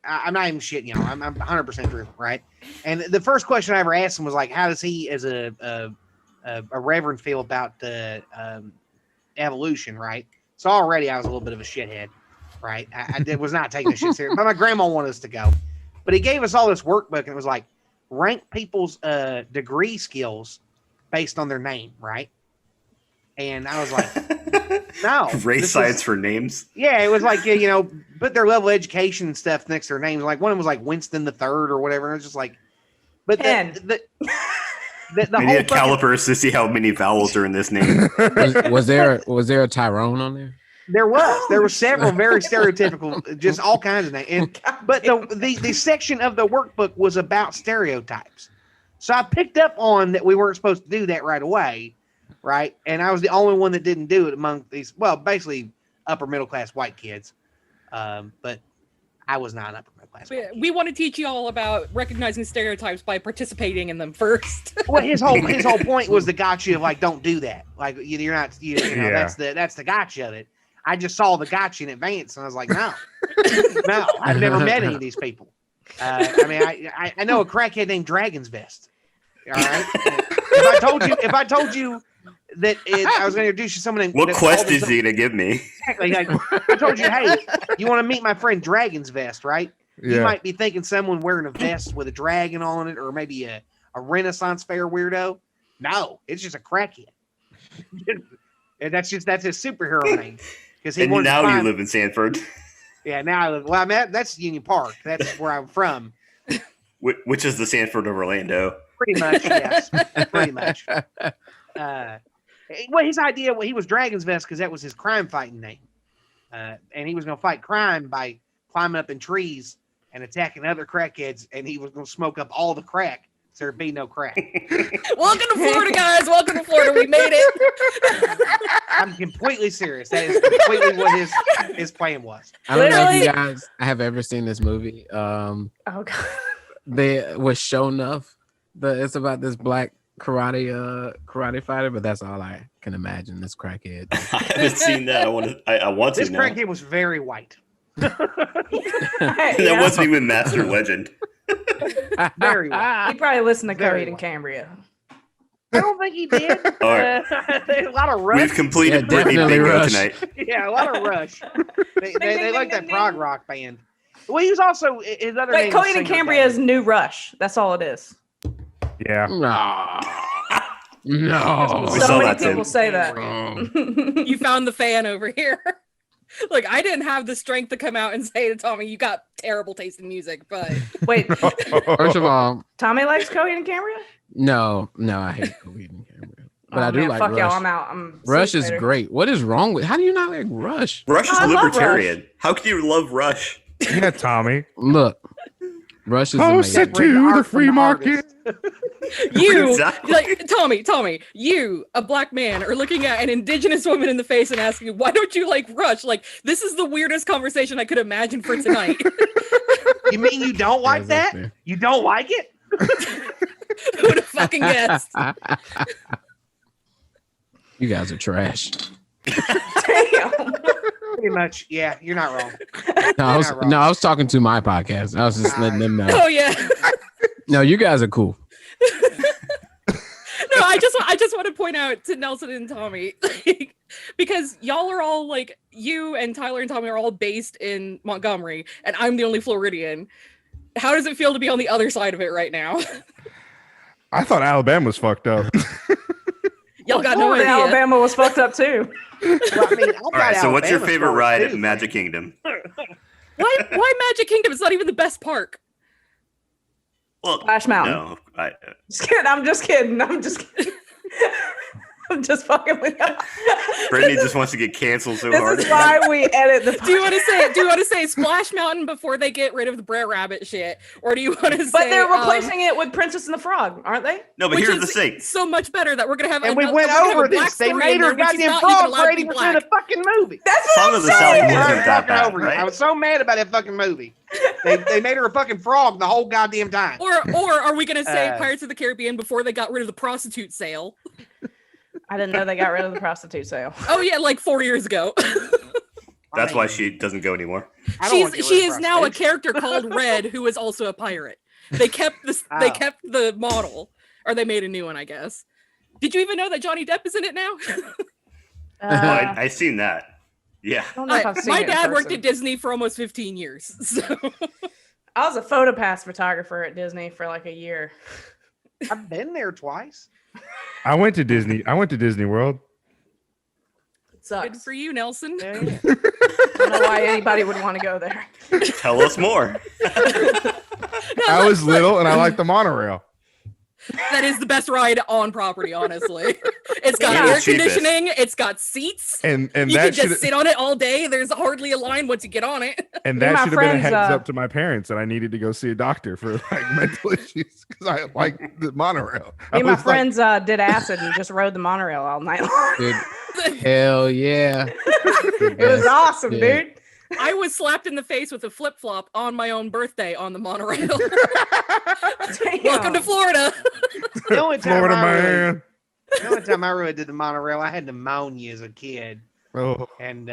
Speaker 5: I'm not even shitting y'all. I'm 100% true, right? And the first question I ever asked him was like, how does he, as a reverend, feel about the evolution, right? So already I was a little bit of a shithead, right? I was not taking this shit serious, but my grandma wanted us to go. But he gave us all this workbook, and it was like rank people's degree skills based on their name, right? And I was like, no.
Speaker 4: Race science for names?
Speaker 5: Yeah, it was like, put their level of education and stuff next to their names. Like one of them was like Winston the Third or whatever. And I was just like, but the
Speaker 4: I need a calipers to see how many vowels are in this name.
Speaker 6: Was there a Tyrone on there?
Speaker 5: There were several very stereotypical, just all kinds of names. But the section of the workbook was about stereotypes. So I picked up on that we weren't supposed to do that right away, right? And I was the only one that didn't do it among these, well, basically upper middle class white kids. But I was not an upper middle class.
Speaker 7: We want to teach you all about recognizing stereotypes by participating in them first.
Speaker 5: Well, his whole point was the gotcha of like, don't do that. Like you're not, that's the gotcha of it. I just saw the gotcha in advance, and I was like, no, I've never met any of these people. I know a crackhead named Dragon's Vest. All right. If I told you that I was going to introduce you to someone.
Speaker 4: What quest is he going to give me?
Speaker 5: Exactly. Like, I told you, hey, you want to meet my friend Dragon's Vest, right? Yeah. You might be thinking someone wearing a vest with a dragon on it, or maybe a Renaissance fair weirdo. No, it's just a crackhead. And that's his superhero name.
Speaker 4: And now you live in Sanford.
Speaker 5: Yeah, now I live. Well, that's Union Park. That's where I'm from.
Speaker 4: Which is the Sanford of Orlando.
Speaker 5: Pretty much, yes. Pretty much. Well, his idea, he was Dragon's Vest because that was his crime fighting name. And he was going to fight crime by climbing up in trees and attacking other crackheads, and he was going to smoke up all the crack. So there'd be no crack.
Speaker 7: Welcome to Florida, guys. Welcome to Florida. We made it.
Speaker 5: I'm completely serious. That is completely what his plan was.
Speaker 6: I don't know if you guys have ever seen this movie.
Speaker 2: Oh God.
Speaker 6: They was show enough. It's about this black karate fighter, but that's all I can imagine. This crackhead.
Speaker 4: I haven't seen that. I want to.
Speaker 5: This crackhead was very white.
Speaker 4: That wasn't even Master Legend.
Speaker 5: Very white.
Speaker 2: He probably listened to Coheed and Cambria.
Speaker 5: I don't think he did.
Speaker 4: Right.
Speaker 5: A lot of Rush.
Speaker 4: We've completed Britney bingo tonight.
Speaker 5: Yeah, a lot of Rush. They like that prog rock band. Well, he was also his other name.
Speaker 2: Coheed and Cambria is New Rush. That's all it is.
Speaker 3: Yeah.
Speaker 6: No.
Speaker 2: So many people say that.
Speaker 7: You found the fan over here. Look, I didn't have the strength to come out and say to Tommy, you got terrible taste in music, but
Speaker 2: wait.
Speaker 6: First of all,
Speaker 2: Tommy likes Coheed and Cambria?
Speaker 6: No, I hate Coheed and Cambria. But I do like
Speaker 2: fuck
Speaker 6: Rush.
Speaker 2: Y'all, I'm out.
Speaker 6: Rush is great. What is wrong with? How do you not like Rush?
Speaker 4: Rush is libertarian. How can you love Rush?
Speaker 3: Yeah, Tommy.
Speaker 6: Look, Rush is
Speaker 3: amazing. To the free market.
Speaker 7: You, exactly. Like Tommy, you, a black man, are looking at an indigenous woman in the face and asking, why don't you like Rush? Like, this is the weirdest conversation I could imagine for tonight.
Speaker 5: You mean you don't like that? You don't like it?
Speaker 7: Who would have fucking guessed?
Speaker 6: You guys are trash.
Speaker 2: Damn.
Speaker 5: Pretty much, yeah, you're not wrong.
Speaker 6: I was talking to my podcast. I was just letting them know.
Speaker 7: Oh yeah.
Speaker 6: No, you guys are cool.
Speaker 7: No, I just want to point out to Nelson and Tommy, because y'all are all like, you and Tyler and Tommy are all based in Montgomery, and I'm the only Floridian. How does it feel to be on the other side of it right now?
Speaker 3: I thought Alabama was fucked up.
Speaker 7: Y'all got no idea.
Speaker 2: Alabama was fucked up too.
Speaker 5: Well, I mean,
Speaker 4: all right, so what's your favorite ride at Magic Kingdom?
Speaker 7: Why Magic Kingdom? It's not even the best park.
Speaker 2: Well, Splash Mountain.
Speaker 4: No,
Speaker 2: I'm just kidding. I'm just fucking with you.
Speaker 4: Brittany just wants to get canceled so hard.
Speaker 2: This is why we edit the podcast.
Speaker 7: Do you want to say Splash Mountain before they get rid of the Brer Rabbit shit? Or do you want to say...
Speaker 2: But they're replacing it with Princess and the Frog, aren't they?
Speaker 4: No, but here's the thing.
Speaker 7: So much better that we're going to have...
Speaker 5: And we went over this. They made her goddamn frog for 80% of the fucking movie.
Speaker 2: That's what
Speaker 4: Song
Speaker 2: I'm
Speaker 4: of the South
Speaker 2: saying.
Speaker 4: wasn't that bad, right?
Speaker 5: I was so mad about that fucking movie. They made her a fucking frog the whole goddamn time.
Speaker 7: Or are we going to say Pirates of the Caribbean before they got rid of the prostitute sale?
Speaker 2: I didn't know they got rid of the prostitute sale.
Speaker 7: Oh yeah, like 4 years ago.
Speaker 4: That's why she doesn't go anymore.
Speaker 7: She is now a character called Red, who is also a pirate. They kept this. They kept the model, or they made a new one, I guess. Did you even know that Johnny Depp is in it now?
Speaker 4: I seen that. Yeah.
Speaker 2: I don't know if I've seen
Speaker 7: my
Speaker 2: it
Speaker 7: dad worked at Disney for almost 15 years. So.
Speaker 2: I was a PhotoPass photographer at Disney for like a year.
Speaker 5: I've been there twice.
Speaker 3: I went to Disney World.
Speaker 2: It sucks.
Speaker 7: Good for you, Nelson.
Speaker 5: Yeah.
Speaker 2: I don't know why anybody would want to go there.
Speaker 4: Tell us more.
Speaker 3: I was little and I liked the monorail.
Speaker 7: That is the best ride on property, honestly. It's got
Speaker 2: Yeah.
Speaker 7: air conditioning. It's got seats.
Speaker 3: And
Speaker 7: You
Speaker 3: that
Speaker 7: can just sit on it all day. There's hardly a line once you get on it.
Speaker 3: and
Speaker 2: Me and
Speaker 3: that
Speaker 2: my
Speaker 3: should have been a
Speaker 2: friends,
Speaker 3: heads up to my parents that I needed to go see a doctor for like mental issues because I like the monorail.
Speaker 2: Me and my
Speaker 3: was like-
Speaker 2: friends did acid and just rode the monorail all night long.
Speaker 6: Dude, hell yeah.
Speaker 2: It was awesome,
Speaker 6: Yeah.
Speaker 2: dude.
Speaker 7: I was slapped in the face with a flip flop on my own birthday on the monorail.
Speaker 2: Damn.
Speaker 7: Welcome to Florida.
Speaker 5: The only time
Speaker 3: Florida
Speaker 5: I really-
Speaker 3: man.
Speaker 5: The only time I really did the monorail, I had pneumonia as a kid,
Speaker 3: Oh,
Speaker 5: and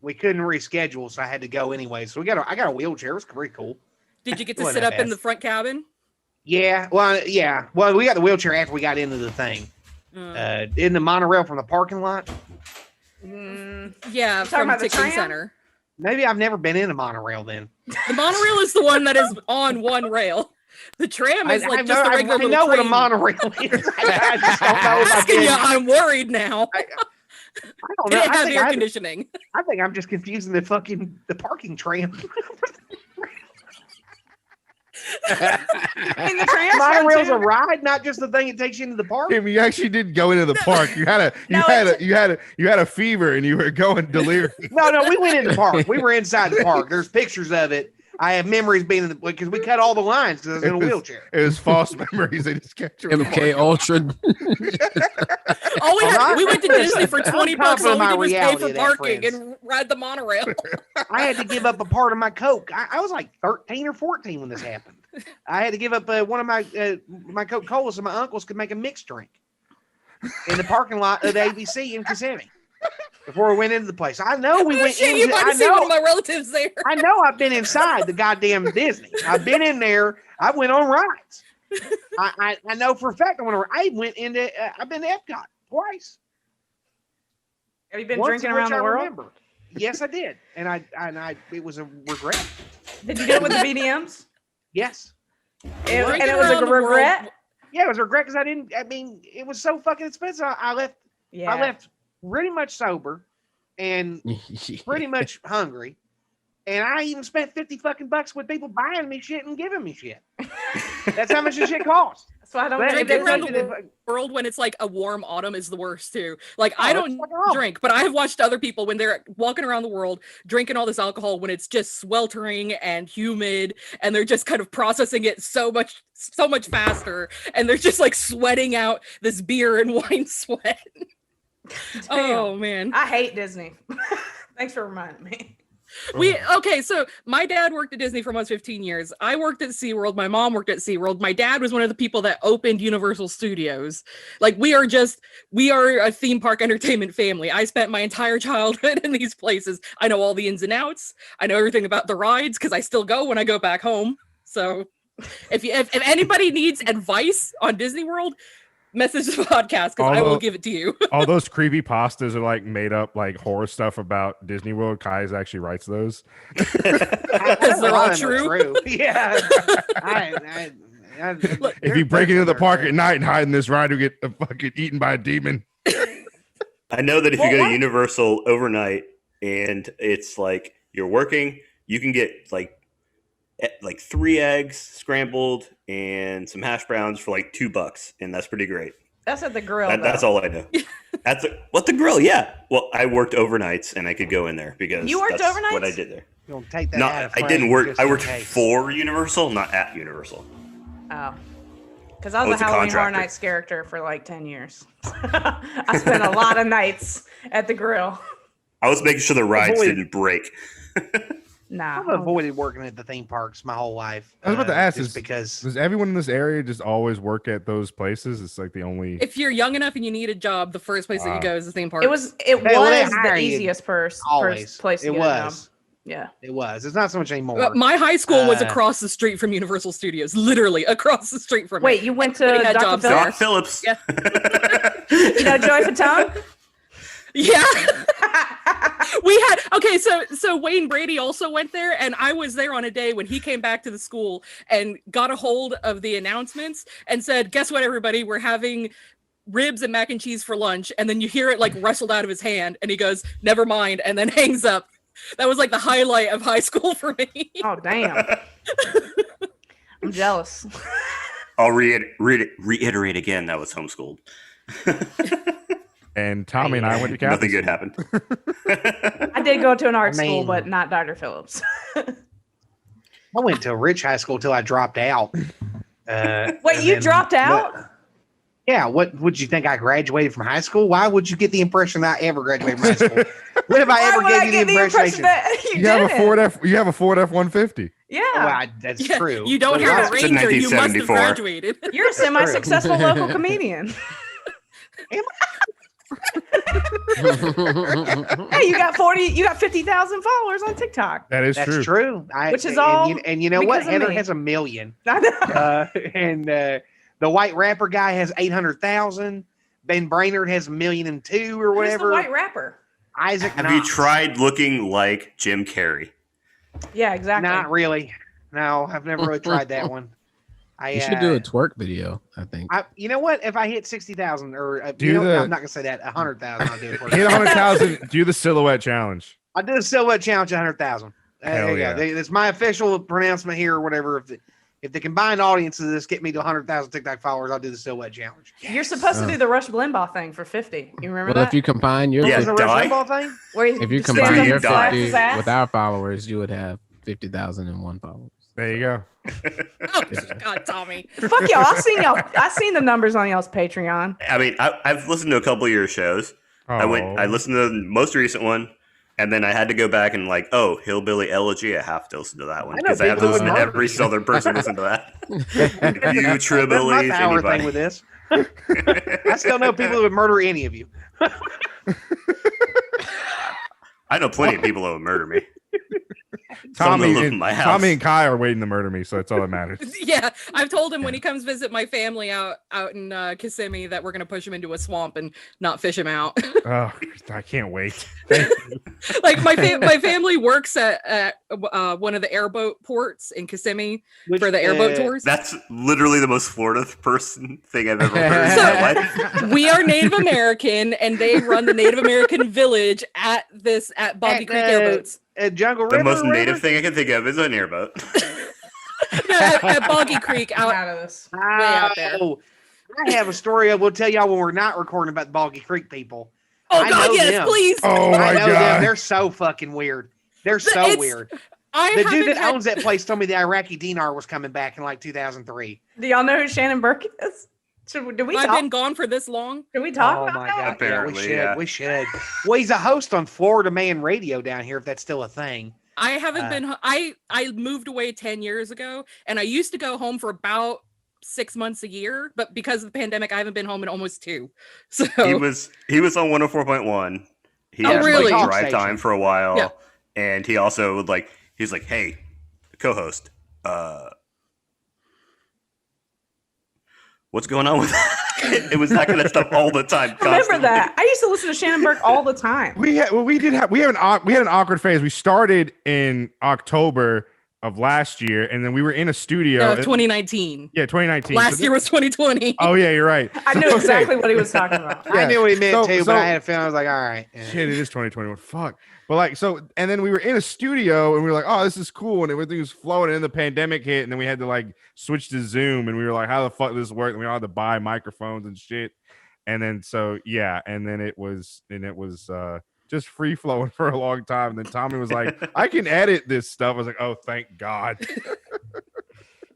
Speaker 5: we couldn't reschedule, so I had to go anyway. So I got a wheelchair. It was pretty cool.
Speaker 7: Did you get to
Speaker 5: Wasn't
Speaker 7: sit
Speaker 5: that
Speaker 7: up in
Speaker 5: bad.
Speaker 7: the front cabin?
Speaker 5: Yeah. Well, we got the wheelchair after we got into the thing. In the monorail from the parking lot.
Speaker 7: Yeah,
Speaker 2: talking
Speaker 7: from
Speaker 2: about the
Speaker 7: Ticketing
Speaker 2: tram?
Speaker 7: Center.
Speaker 5: Maybe I've never been in a monorail then.
Speaker 7: The monorail is the one that is on one rail. The tram is like just a regular
Speaker 5: I
Speaker 7: little
Speaker 5: know what a
Speaker 7: train.
Speaker 5: monorail is. I just don't know if I've
Speaker 7: Asking
Speaker 5: been.
Speaker 7: you, I'm worried now.
Speaker 5: I don't
Speaker 7: Did
Speaker 5: know.
Speaker 7: it have air conditioning?
Speaker 5: I think I'm just confusing the parking tram.
Speaker 2: In the trash
Speaker 5: Monorail's a
Speaker 2: too.
Speaker 5: ride, not just the thing that takes you into the park.
Speaker 3: Tim, you actually did go into the park. You had a fever and you were going delirious.
Speaker 5: No, we went in the park. We were inside the park. There's pictures of it. I have memories being in the because we cut all the lines because I was in a wheelchair.
Speaker 3: It was false memories. They just kept you in the
Speaker 6: MK
Speaker 3: park.
Speaker 6: Ultra.
Speaker 7: We went to Disney for
Speaker 5: I'm
Speaker 7: $20.
Speaker 5: confident
Speaker 7: All we
Speaker 5: in
Speaker 7: did
Speaker 5: my
Speaker 7: was pay
Speaker 5: reality
Speaker 7: for
Speaker 5: of that,
Speaker 7: parking
Speaker 5: friends.
Speaker 7: and ride the monorail.
Speaker 5: I had to give up a part of my Coke. I was like 13 or 14 when this happened. I had to give up one of my Coca-Cola so my uncles could make a mixed drink in the parking lot of the ABC in Kissimmee before we went into the place. I know we went
Speaker 7: Shit, you
Speaker 5: into.
Speaker 7: might
Speaker 5: I
Speaker 7: have seen one of
Speaker 5: know.
Speaker 7: my relatives there.
Speaker 5: I know. I've been inside the goddamn Disney. I've been in there. I went on rides. I know for a fact. I went into. I've been to Epcot twice.
Speaker 2: Have you been
Speaker 5: Once
Speaker 2: drinking
Speaker 5: of which
Speaker 2: around the
Speaker 5: I
Speaker 2: world?
Speaker 5: remember. Yes, I did, and I it was a regret.
Speaker 2: Did you do it with the BDMs?
Speaker 5: Yes.
Speaker 2: And
Speaker 7: Drinking
Speaker 2: it was
Speaker 7: around
Speaker 2: a
Speaker 7: the world-
Speaker 2: regret?
Speaker 5: Yeah, it was a regret because I didn't. I mean, it was so fucking expensive. I left.
Speaker 2: Yeah.
Speaker 5: I left pretty much sober and pretty much hungry, and I even spent 50 fucking bucks with people buying me shit and giving me shit. That's how much this shit cost.
Speaker 2: That's why I don't
Speaker 5: But
Speaker 2: drink
Speaker 7: Drinking around
Speaker 2: Disney.
Speaker 7: the world when it's like a warm autumn is the worst too. Like I
Speaker 5: it's
Speaker 7: don't
Speaker 5: fucking awful.
Speaker 7: drink, but I have watched other people when they're walking around the world drinking all this alcohol when it's just sweltering and humid and they're just kind of processing it so much faster and they're just like sweating out this beer and wine sweat. Oh man.
Speaker 2: I hate Disney. Thanks for reminding me.
Speaker 7: Okay, so my dad worked at Disney for almost 15 years. I worked at SeaWorld. My mom worked at SeaWorld. My dad was one of the people that opened Universal Studios. Like we are a theme park entertainment family. I spent my entire childhood in these places. I know all the ins and outs. I know everything about the rides because I still go when I go back home. So if anybody needs advice on Disney World, message the podcast because I will give it to you.
Speaker 3: All those creepy pastas are like made up like horror stuff about Disney World. Kai's actually writes those.
Speaker 7: Because they're all true.
Speaker 5: Yeah.
Speaker 3: If you break into the park at night and hide in this ride, you get fucking eaten by a demon.
Speaker 4: I know that if you go
Speaker 2: What?
Speaker 4: to Universal overnight and it's like you're working, you can get like 3 eggs scrambled and some hash browns for like $2, and that's pretty great.
Speaker 2: That's at the grill.
Speaker 4: That's all I know. What the grill? Yeah. Well, I worked overnights and I could go in there because
Speaker 2: You worked
Speaker 4: that's
Speaker 2: overnights?
Speaker 4: what I did there.
Speaker 5: Don't take that
Speaker 4: No,
Speaker 5: out of
Speaker 4: I didn't
Speaker 5: frame
Speaker 4: work.
Speaker 5: just
Speaker 4: I
Speaker 5: in
Speaker 4: worked
Speaker 5: case.
Speaker 4: for Universal, not at Universal.
Speaker 2: Oh. Because I was
Speaker 4: it's
Speaker 2: a
Speaker 4: a
Speaker 2: Halloween Horror
Speaker 4: contractor.
Speaker 2: Nights character for like 10 years. I spent a lot of nights at the grill.
Speaker 4: I was making sure the rides
Speaker 5: Avoid-
Speaker 4: didn't break.
Speaker 2: Nah.
Speaker 5: I've avoided working at the theme parks my whole life.
Speaker 3: I was about to ask,
Speaker 5: just because
Speaker 3: Does everyone in this area just always work at those places? It's like the only.
Speaker 7: If you're young enough and you need a job, the first place that you
Speaker 3: Wow.
Speaker 7: go is the theme park.
Speaker 2: It was
Speaker 5: They hire
Speaker 2: the
Speaker 5: you
Speaker 2: easiest place
Speaker 5: always.
Speaker 2: to
Speaker 5: It
Speaker 2: get a job.
Speaker 5: was.
Speaker 2: Yeah.
Speaker 5: It was. It's not so much anymore.
Speaker 7: My high school was
Speaker 5: Uh,
Speaker 7: across the street from Universal Studios, literally across the street from
Speaker 2: Wait,
Speaker 7: it.
Speaker 2: you went to
Speaker 7: Everybody had
Speaker 2: Dr.
Speaker 7: jobs
Speaker 2: Phil?
Speaker 7: there.
Speaker 4: Doc Phillips.
Speaker 7: Yeah.
Speaker 2: You know Joy Fatone?
Speaker 7: Yeah. Okay, so Wayne Brady also went there, and I was there on a day when he came back to the school and got a hold of the announcements and said, "Guess what, everybody? We're having ribs and mac and cheese for lunch." And then you hear it like wrestled out of his hand, and he goes, "Never mind," and then hangs up. That was like the highlight of high school for me.
Speaker 2: Oh, damn. I'm jealous.
Speaker 4: I'll reiterate again. That was homeschooled.
Speaker 3: And Tommy and I went to Catholic.
Speaker 4: Nothing good happened.
Speaker 2: I did go to an art school, but not Dr. Phillips.
Speaker 5: I went to a rich high school till I dropped out.
Speaker 2: Wait, you dropped out?
Speaker 5: Yeah. What would you think? I graduated from high school? Why would you get the impression that I ever graduated from high school? When have I ever gave you the impression
Speaker 2: that
Speaker 3: you have a Ford F-150?
Speaker 2: Yeah.
Speaker 5: Well, that's true.
Speaker 7: You don't have a
Speaker 4: It's a
Speaker 7: Ranger. You must have
Speaker 4: 1974.
Speaker 7: graduated.
Speaker 2: You're a semi-successful local comedian. Hey, you got 50,000 followers on TikTok.
Speaker 3: That's
Speaker 5: true.
Speaker 2: Which is all
Speaker 5: and you know what?
Speaker 2: because of
Speaker 5: Heather
Speaker 2: me.
Speaker 5: has 1 million.
Speaker 2: I know.
Speaker 5: And the white rapper guy has 800,000. Ben Brainerd has 1.2 million or
Speaker 2: Who's
Speaker 5: whatever.
Speaker 2: the white rapper?
Speaker 5: Isaac
Speaker 4: Have
Speaker 5: Knox.
Speaker 4: you tried looking like Jim Carrey?
Speaker 2: Yeah, exactly.
Speaker 5: Not really. No, I've never really tried that one.
Speaker 6: You should do a twerk video, I think.
Speaker 5: You know what? If I hit 60,000 or I'm not gonna say that 100,000, I'll do it.
Speaker 3: Hit 100,000. Do the silhouette challenge.
Speaker 5: I'll do the silhouette challenge 100,000.
Speaker 3: Hell yeah.
Speaker 5: That's my official pronouncement here or whatever. If the combined audience of this get me to 100,000 TikTok followers, I'll do the silhouette challenge.
Speaker 2: You're supposed to do the Rush Limbaugh thing for 50. You remember
Speaker 6: Well,
Speaker 2: that?
Speaker 6: if you combine your
Speaker 4: Yeah,
Speaker 5: Is the
Speaker 4: die.
Speaker 5: Rush Limbaugh thing?
Speaker 2: Where he
Speaker 6: if you
Speaker 2: stands
Speaker 6: combine
Speaker 2: up
Speaker 6: your
Speaker 2: and slaps
Speaker 6: 50
Speaker 2: his ass?
Speaker 6: with our followers, you would have 50,001 followers.
Speaker 3: There you go.
Speaker 7: Oh God, Tommy.
Speaker 2: Fuck y'all. I seen the numbers on y'all's Patreon.
Speaker 4: I mean, I've listened to a couple of your shows. I listened to the most recent one, and then I had to go back and Hillbilly Elegy. I have to listen to that one because I have to listen to every southern person listen to that. You Tribbles,
Speaker 5: That's my power thing
Speaker 4: anybody.
Speaker 5: with this. I still know people who would murder any of you.
Speaker 4: I know plenty of people who would murder me.
Speaker 3: Tommy
Speaker 4: live in my house.
Speaker 3: Tommy and Kai are waiting to murder me, so that's all that matters.
Speaker 7: Yeah, I've told him when he comes visit my family out in Kissimmee that we're gonna push him into a swamp and not fish him out.
Speaker 3: Oh, I can't wait.
Speaker 7: Like my family works at one of the airboat ports in Kissimmee for the airboat tours.
Speaker 4: That's literally the most Florida person thing I've ever heard in my life.
Speaker 7: We are Native American, and they run the Native American village at Boggy Creek Airboats.
Speaker 5: At Jungle River.
Speaker 4: The most
Speaker 5: or
Speaker 4: native
Speaker 5: whatever?
Speaker 4: thing I can think of is an airboat.
Speaker 7: No, at Boggy Creek out
Speaker 2: of this.
Speaker 7: way out there.
Speaker 5: Oh, I have a story I will tell y'all when we're not recording about the Boggy Creek people.
Speaker 7: Oh
Speaker 5: I
Speaker 7: God,
Speaker 5: know
Speaker 7: yes,
Speaker 5: them.
Speaker 7: please.
Speaker 3: Oh my
Speaker 5: I know them.
Speaker 3: god.
Speaker 5: They're so fucking weird. They're so weird. The dude that owns that place told me the Iraqi dinar was coming back in like 2003.
Speaker 2: Do y'all know who Shannon Burke is? Do we
Speaker 7: I've
Speaker 2: talk?
Speaker 7: been gone for this long.
Speaker 2: Can we talk
Speaker 5: Oh
Speaker 2: about
Speaker 5: my
Speaker 2: that?
Speaker 5: god!
Speaker 4: Apparently,
Speaker 5: yeah, we should. Well, he's a host on Florida Man Radio down here, if that's still a thing.
Speaker 7: I haven't been. I moved away 10 years ago, and I used to go home for about 6 months a year. But because of the pandemic, I haven't been home in almost 2. So
Speaker 4: he was on 104.1. He
Speaker 7: Oh,
Speaker 4: had
Speaker 7: really?
Speaker 4: like
Speaker 5: Talk
Speaker 4: drive
Speaker 5: station.
Speaker 4: time for a while,
Speaker 7: Yeah.
Speaker 4: and he also would he's like, hey, co-host, what's going on with that? It was that kind of stuff all the time.
Speaker 2: I remember
Speaker 4: constantly.
Speaker 2: that. I used to listen to Shannon Burke all the time.
Speaker 3: We had an awkward phase. We started in October of last year, and then we were in a studio.
Speaker 7: 2019.
Speaker 3: Yeah, 2019.
Speaker 7: Last year was 2020.
Speaker 3: Oh yeah, you're right.
Speaker 2: I knew exactly what he was talking about.
Speaker 5: I knew what he meant too,
Speaker 3: so-
Speaker 5: but I had a feeling I was like, all right. yeah.
Speaker 3: Shit, it is 2021. Fuck. But and then we were in a studio and we were like, oh, this is cool. And everything was flowing. And then the pandemic hit. And then we had to switch to Zoom. And we were like, how the fuck does this work? And we all had to buy microphones and shit. And then, and then it was just free flowing for a long time. And then Tommy was like, I can edit this stuff. I was like, oh, thank God.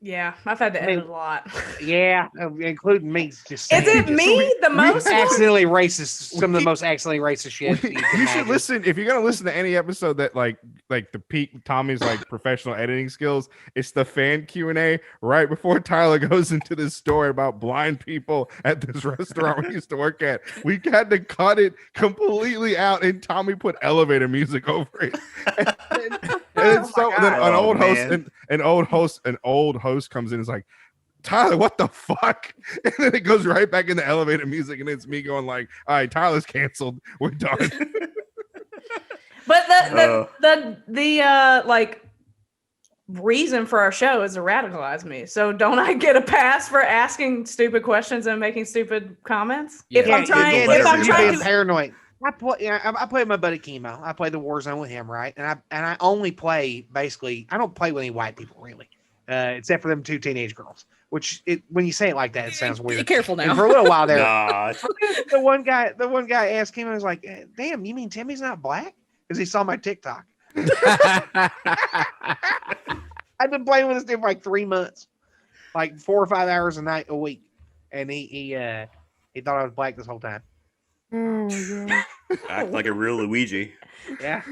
Speaker 2: Yeah, I've had to edit a lot.
Speaker 5: Yeah, including me. Just
Speaker 2: Is it me the most?
Speaker 5: accidentally racist? Some of the most accidentally racist shit.
Speaker 3: You should listen if you're gonna listen to any episode that like the peak Tommy's professional editing skills. It's the fan Q&A right before Tyler goes into this story about blind people at this restaurant we used to work at. We had to cut it completely out, and Tommy put elevator music over it. And then an old host comes in and is like, Tyler, what the fuck? And then it goes right back into elevator music, and it's me going all right, Tyler's canceled. We're done.
Speaker 2: But the like reason for our show is to radicalize me. So don't I get a pass for asking stupid questions and making stupid comments?
Speaker 6: Yeah.
Speaker 2: If I'm trying
Speaker 5: to paranoid. I play with my buddy Chemo. I play the Warzone with him, right? And I only play basically. I don't play with any white people really, except for them 2 teenage girls. Which when you say it like that, it sounds weird.
Speaker 7: Be careful now.
Speaker 5: And for a little while there,
Speaker 4: Nah.
Speaker 5: the one guy asked him, I was like, "Damn, you mean Timmy's not black?" Because he saw my TikTok. I've been playing with this dude for like 3 months, like 4 or 5 hours a week, and he thought I was black this whole time.
Speaker 3: Oh my god.
Speaker 4: Act like a real Luigi.
Speaker 5: Yeah.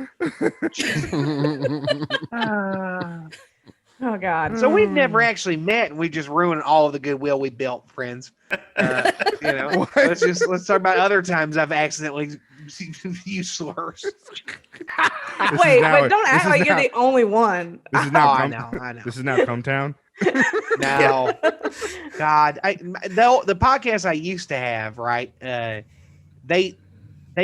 Speaker 2: Oh God.
Speaker 5: So we've never actually met, and we just ruined all of the goodwill we built, friends. Let's talk about other times I've accidentally used slurs.
Speaker 2: Wait, don't act like you're the only one.
Speaker 3: This is now
Speaker 5: I know.
Speaker 3: This is now Cumtown.
Speaker 5: No, God, the podcast I used to have, right? They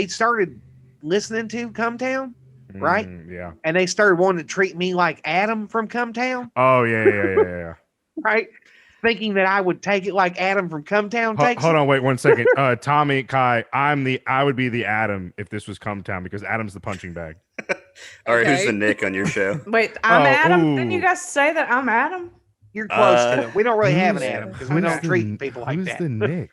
Speaker 5: started listening to Cumtown, right?
Speaker 3: Yeah.
Speaker 5: And they started wanting to treat me like Adam from Cumtown.
Speaker 3: Oh yeah.
Speaker 5: Right? Thinking that I would take it like Adam from Cumtown takes
Speaker 3: Hold
Speaker 5: it.
Speaker 3: on, wait 1 second. Tommy, Kai, I would be the Adam if this was Cumtown because Adam's the punching bag.
Speaker 4: All right,
Speaker 7: Okay.
Speaker 4: who's the Nick on your show?
Speaker 2: Wait, I'm Adam.
Speaker 3: ooh.
Speaker 2: Didn't you guys say that I'm Adam?
Speaker 5: You're close to it. We don't really have an
Speaker 3: Who's-
Speaker 5: Adam because we
Speaker 3: who's
Speaker 5: don't
Speaker 3: the-
Speaker 5: treat people like
Speaker 3: who's
Speaker 5: that.
Speaker 3: the Nick?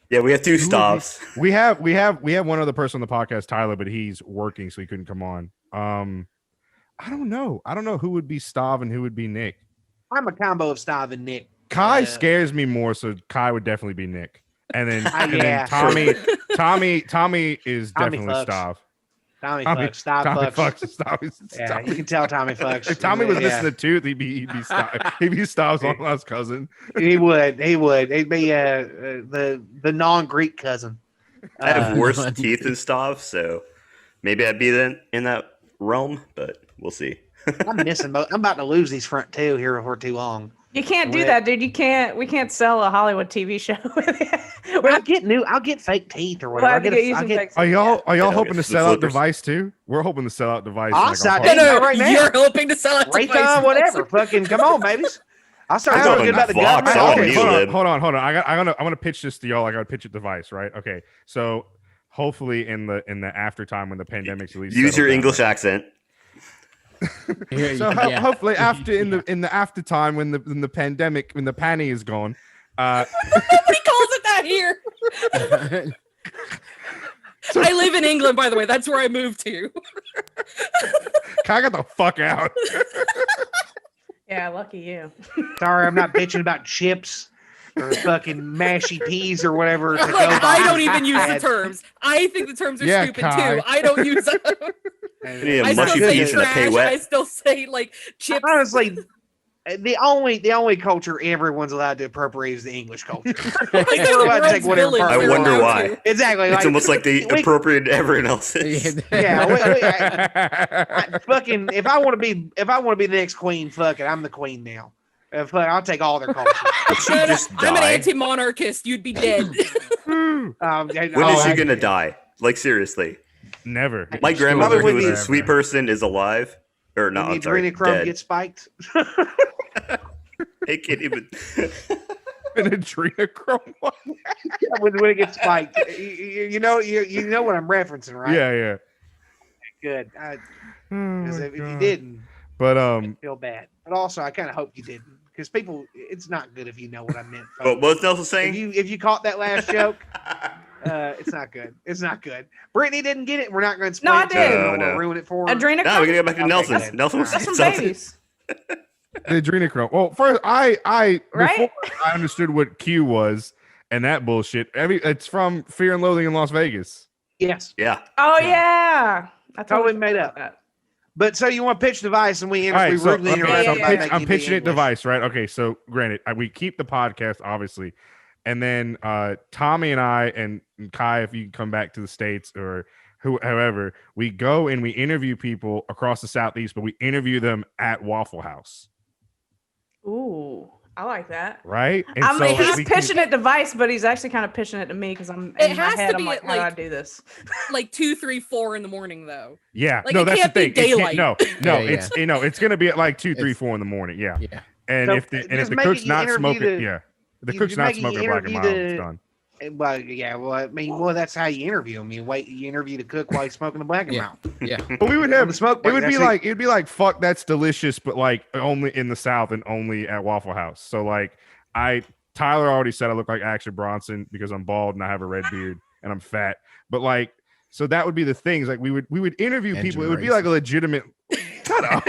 Speaker 4: Yeah, we have 2 stops.
Speaker 3: We have one other person on the podcast, Tyler, but he's working, so he couldn't come on. I don't know who would be Stav and who would be Nick.
Speaker 5: I'm a combo of Stav and Nick.
Speaker 3: Kai scares me more, so Kai would definitely be Nick. And then,
Speaker 5: Yeah.
Speaker 3: Tommy is
Speaker 5: Tommy
Speaker 3: definitely
Speaker 5: fucks.
Speaker 3: Stav.
Speaker 5: Tommy fucks. Stav
Speaker 3: Tommy
Speaker 5: fucks.
Speaker 3: fucks. Stav.
Speaker 5: Yeah, you can tell Tommy fucks.
Speaker 3: If Tommy was
Speaker 5: Yeah.
Speaker 3: listening to Tooth, he'd be Stav. He'd be Stav's long lost cousin.
Speaker 5: He would. He'd be the non-Greek cousin.
Speaker 4: I have worse teeth than Stav, so maybe I'd be in that realm, but we'll see.
Speaker 5: I'm missing. I'm about to lose these front 2 here before too long.
Speaker 2: You can't do that, dude. We can't sell a Hollywood TV show with it.
Speaker 5: I'll get fake teeth or
Speaker 2: We'll
Speaker 5: whatever.
Speaker 2: have to get you some fake
Speaker 3: Are y'all
Speaker 4: Yeah,
Speaker 3: hoping to
Speaker 4: the
Speaker 3: sell out
Speaker 4: flippers.
Speaker 3: Device too? We're hoping to sell out Device.
Speaker 5: I'll
Speaker 3: like,
Speaker 5: sell
Speaker 3: a
Speaker 5: it.
Speaker 3: whole-
Speaker 5: No, right now.
Speaker 7: You're hoping to sell it to
Speaker 5: Raytheon,
Speaker 7: Facebook.
Speaker 5: whatever. Fucking come on, babies. I'll start
Speaker 4: I'm
Speaker 5: talking
Speaker 4: going
Speaker 5: good about the
Speaker 4: Fox.
Speaker 5: government.
Speaker 4: I don't
Speaker 3: Okay,
Speaker 4: need
Speaker 3: hold on,
Speaker 4: lib.
Speaker 3: hold on. I'm gonna pitch this to y'all like I would pitch it Device, right? Okay, so hopefully in the after time when the pandemic's released,
Speaker 4: Use your English accent.
Speaker 3: So hopefully after in the after time when the pandemic when the panty is gone,
Speaker 7: Nobody calls it that here. I live in England, by the way. That's where I moved to.
Speaker 3: I got the fuck out.
Speaker 2: Yeah, lucky you.
Speaker 5: Sorry, I'm not bitching about chips or fucking mashy peas or whatever. To
Speaker 7: Look,
Speaker 5: go by.
Speaker 7: I don't even use the
Speaker 5: Bad.
Speaker 7: terms. I think the terms are
Speaker 3: Yeah,
Speaker 7: stupid
Speaker 3: Kai.
Speaker 7: too. I don't use them.
Speaker 4: You need a
Speaker 7: I still
Speaker 4: mushy
Speaker 7: say
Speaker 4: peas and a pay
Speaker 7: trash.
Speaker 4: wet.
Speaker 7: I still say like chips.
Speaker 5: Honestly, the only culture everyone's allowed to appropriate is the English culture.
Speaker 7: Like,
Speaker 5: We're
Speaker 7: the
Speaker 5: allowed to
Speaker 7: world's
Speaker 5: take whatever
Speaker 7: village,
Speaker 5: part
Speaker 4: I
Speaker 5: we
Speaker 7: we're
Speaker 4: wonder
Speaker 5: want.
Speaker 7: allowed
Speaker 4: why.
Speaker 7: to.
Speaker 5: Exactly.
Speaker 4: It's
Speaker 5: like,
Speaker 4: almost like the
Speaker 5: we-
Speaker 4: appropriate to everyone else's.
Speaker 5: Yeah, fucking. If I want to be the next queen, fuck it, I'm the queen now. I'll take all their culture.
Speaker 4: She just
Speaker 7: I'm an
Speaker 4: died.
Speaker 7: anti-monarchist. You'd be dead.
Speaker 4: When is she gonna die? Like seriously,
Speaker 3: Never.
Speaker 4: my grandmother,
Speaker 5: Probably
Speaker 4: who is
Speaker 5: wouldn't
Speaker 4: a
Speaker 3: be-
Speaker 4: sweet person, is alive. Or not?
Speaker 5: When
Speaker 4: I'm
Speaker 5: the
Speaker 4: sorry,
Speaker 5: adrenochrome
Speaker 4: dead.
Speaker 5: gets spiked.
Speaker 4: They can't even.
Speaker 3: An adrenochrome.
Speaker 5: when it gets spiked, you know what I'm referencing, right?
Speaker 3: Yeah.
Speaker 5: Good.
Speaker 3: Oh
Speaker 5: Because
Speaker 3: my
Speaker 5: if you
Speaker 3: God.
Speaker 5: didn't,
Speaker 3: But
Speaker 5: I'd feel bad. But also, I kind of hope you didn't, because people, it's not good if you know what I meant.
Speaker 4: What
Speaker 5: folks.
Speaker 4: was Nelson
Speaker 5: If
Speaker 4: saying?
Speaker 5: you caught that last joke, it's not good. It's not good. Brittany didn't get it. We're not going to explain
Speaker 2: No, I
Speaker 5: it to her.
Speaker 2: did.
Speaker 5: We don't
Speaker 4: No.
Speaker 5: wanna ruin it for her.
Speaker 2: Adrenochrome.
Speaker 4: No, we gotta go back to
Speaker 5: Okay,
Speaker 4: Nelson.
Speaker 5: good.
Speaker 4: Nelson was
Speaker 2: That's some
Speaker 4: saying something.
Speaker 2: babies.
Speaker 3: the adrenochrome. Well, first I
Speaker 2: Right?
Speaker 3: before I understood what Q was and that bullshit. It's from Fear and Loathing in Las Vegas.
Speaker 5: Yes,
Speaker 4: Yeah.
Speaker 2: Oh yeah. I
Speaker 5: totally made up.
Speaker 2: that.
Speaker 5: But so you want to pitch Device, and we
Speaker 3: All right, so
Speaker 5: rudely interrupt
Speaker 2: yeah,
Speaker 5: by
Speaker 2: yeah.
Speaker 5: making
Speaker 3: I'm
Speaker 5: you
Speaker 3: pitching
Speaker 5: be
Speaker 3: it
Speaker 5: English.
Speaker 3: Device, right? Okay, so granted, we keep the podcast obviously, and then Tommy and I and Kai, if you come back to the States or however, we go and we interview people across the Southeast, but we interview them at Waffle House.
Speaker 2: Ooh. I like that.
Speaker 3: right? And
Speaker 2: I mean, he's
Speaker 3: we
Speaker 2: pitching it to Vice, but he's actually kind of pitching it to me because I'm
Speaker 7: It
Speaker 2: in my
Speaker 7: has to
Speaker 2: head. I'm
Speaker 7: be
Speaker 2: like,
Speaker 7: at,
Speaker 2: how do I
Speaker 7: like-
Speaker 2: do this?
Speaker 7: Like 2, 3, 4 in the morning, though.
Speaker 3: Yeah,
Speaker 7: Like,
Speaker 3: no,
Speaker 7: it
Speaker 3: that's
Speaker 7: can't
Speaker 3: the
Speaker 7: be
Speaker 3: thing.
Speaker 7: daylight.
Speaker 3: No,
Speaker 6: Yeah,
Speaker 3: it's it's gonna be at like 2, 3,
Speaker 6: It's-
Speaker 3: 4 in the morning. Yeah,
Speaker 6: Yeah.
Speaker 3: and
Speaker 5: So,
Speaker 3: if the
Speaker 5: just
Speaker 3: cook's
Speaker 5: making you
Speaker 3: not
Speaker 5: interview
Speaker 3: smoking,
Speaker 5: the-
Speaker 3: if the
Speaker 5: you
Speaker 3: cook's
Speaker 5: just
Speaker 3: not
Speaker 5: making you
Speaker 3: smoking black and
Speaker 5: interview
Speaker 3: mild, it's
Speaker 5: the-
Speaker 3: done.
Speaker 5: Well, yeah, well, I mean, well, that's how you interview him. You interview the cook while he's smoking the black and
Speaker 6: Yeah.
Speaker 5: mild.
Speaker 6: Yeah.
Speaker 3: But we would
Speaker 5: On
Speaker 3: have
Speaker 5: the smoke
Speaker 3: it
Speaker 5: break,
Speaker 3: would be
Speaker 5: that's
Speaker 3: like it'd be like fuck that's delicious, but like only in the South and only at Waffle House. So like Tyler already said I look like Action Bronson because I'm bald and I have a red beard and I'm fat. But like so that would be the things like we would interview
Speaker 6: And
Speaker 3: people. It
Speaker 6: you're
Speaker 3: would be like a
Speaker 6: racist.
Speaker 3: legitimate. Shut up.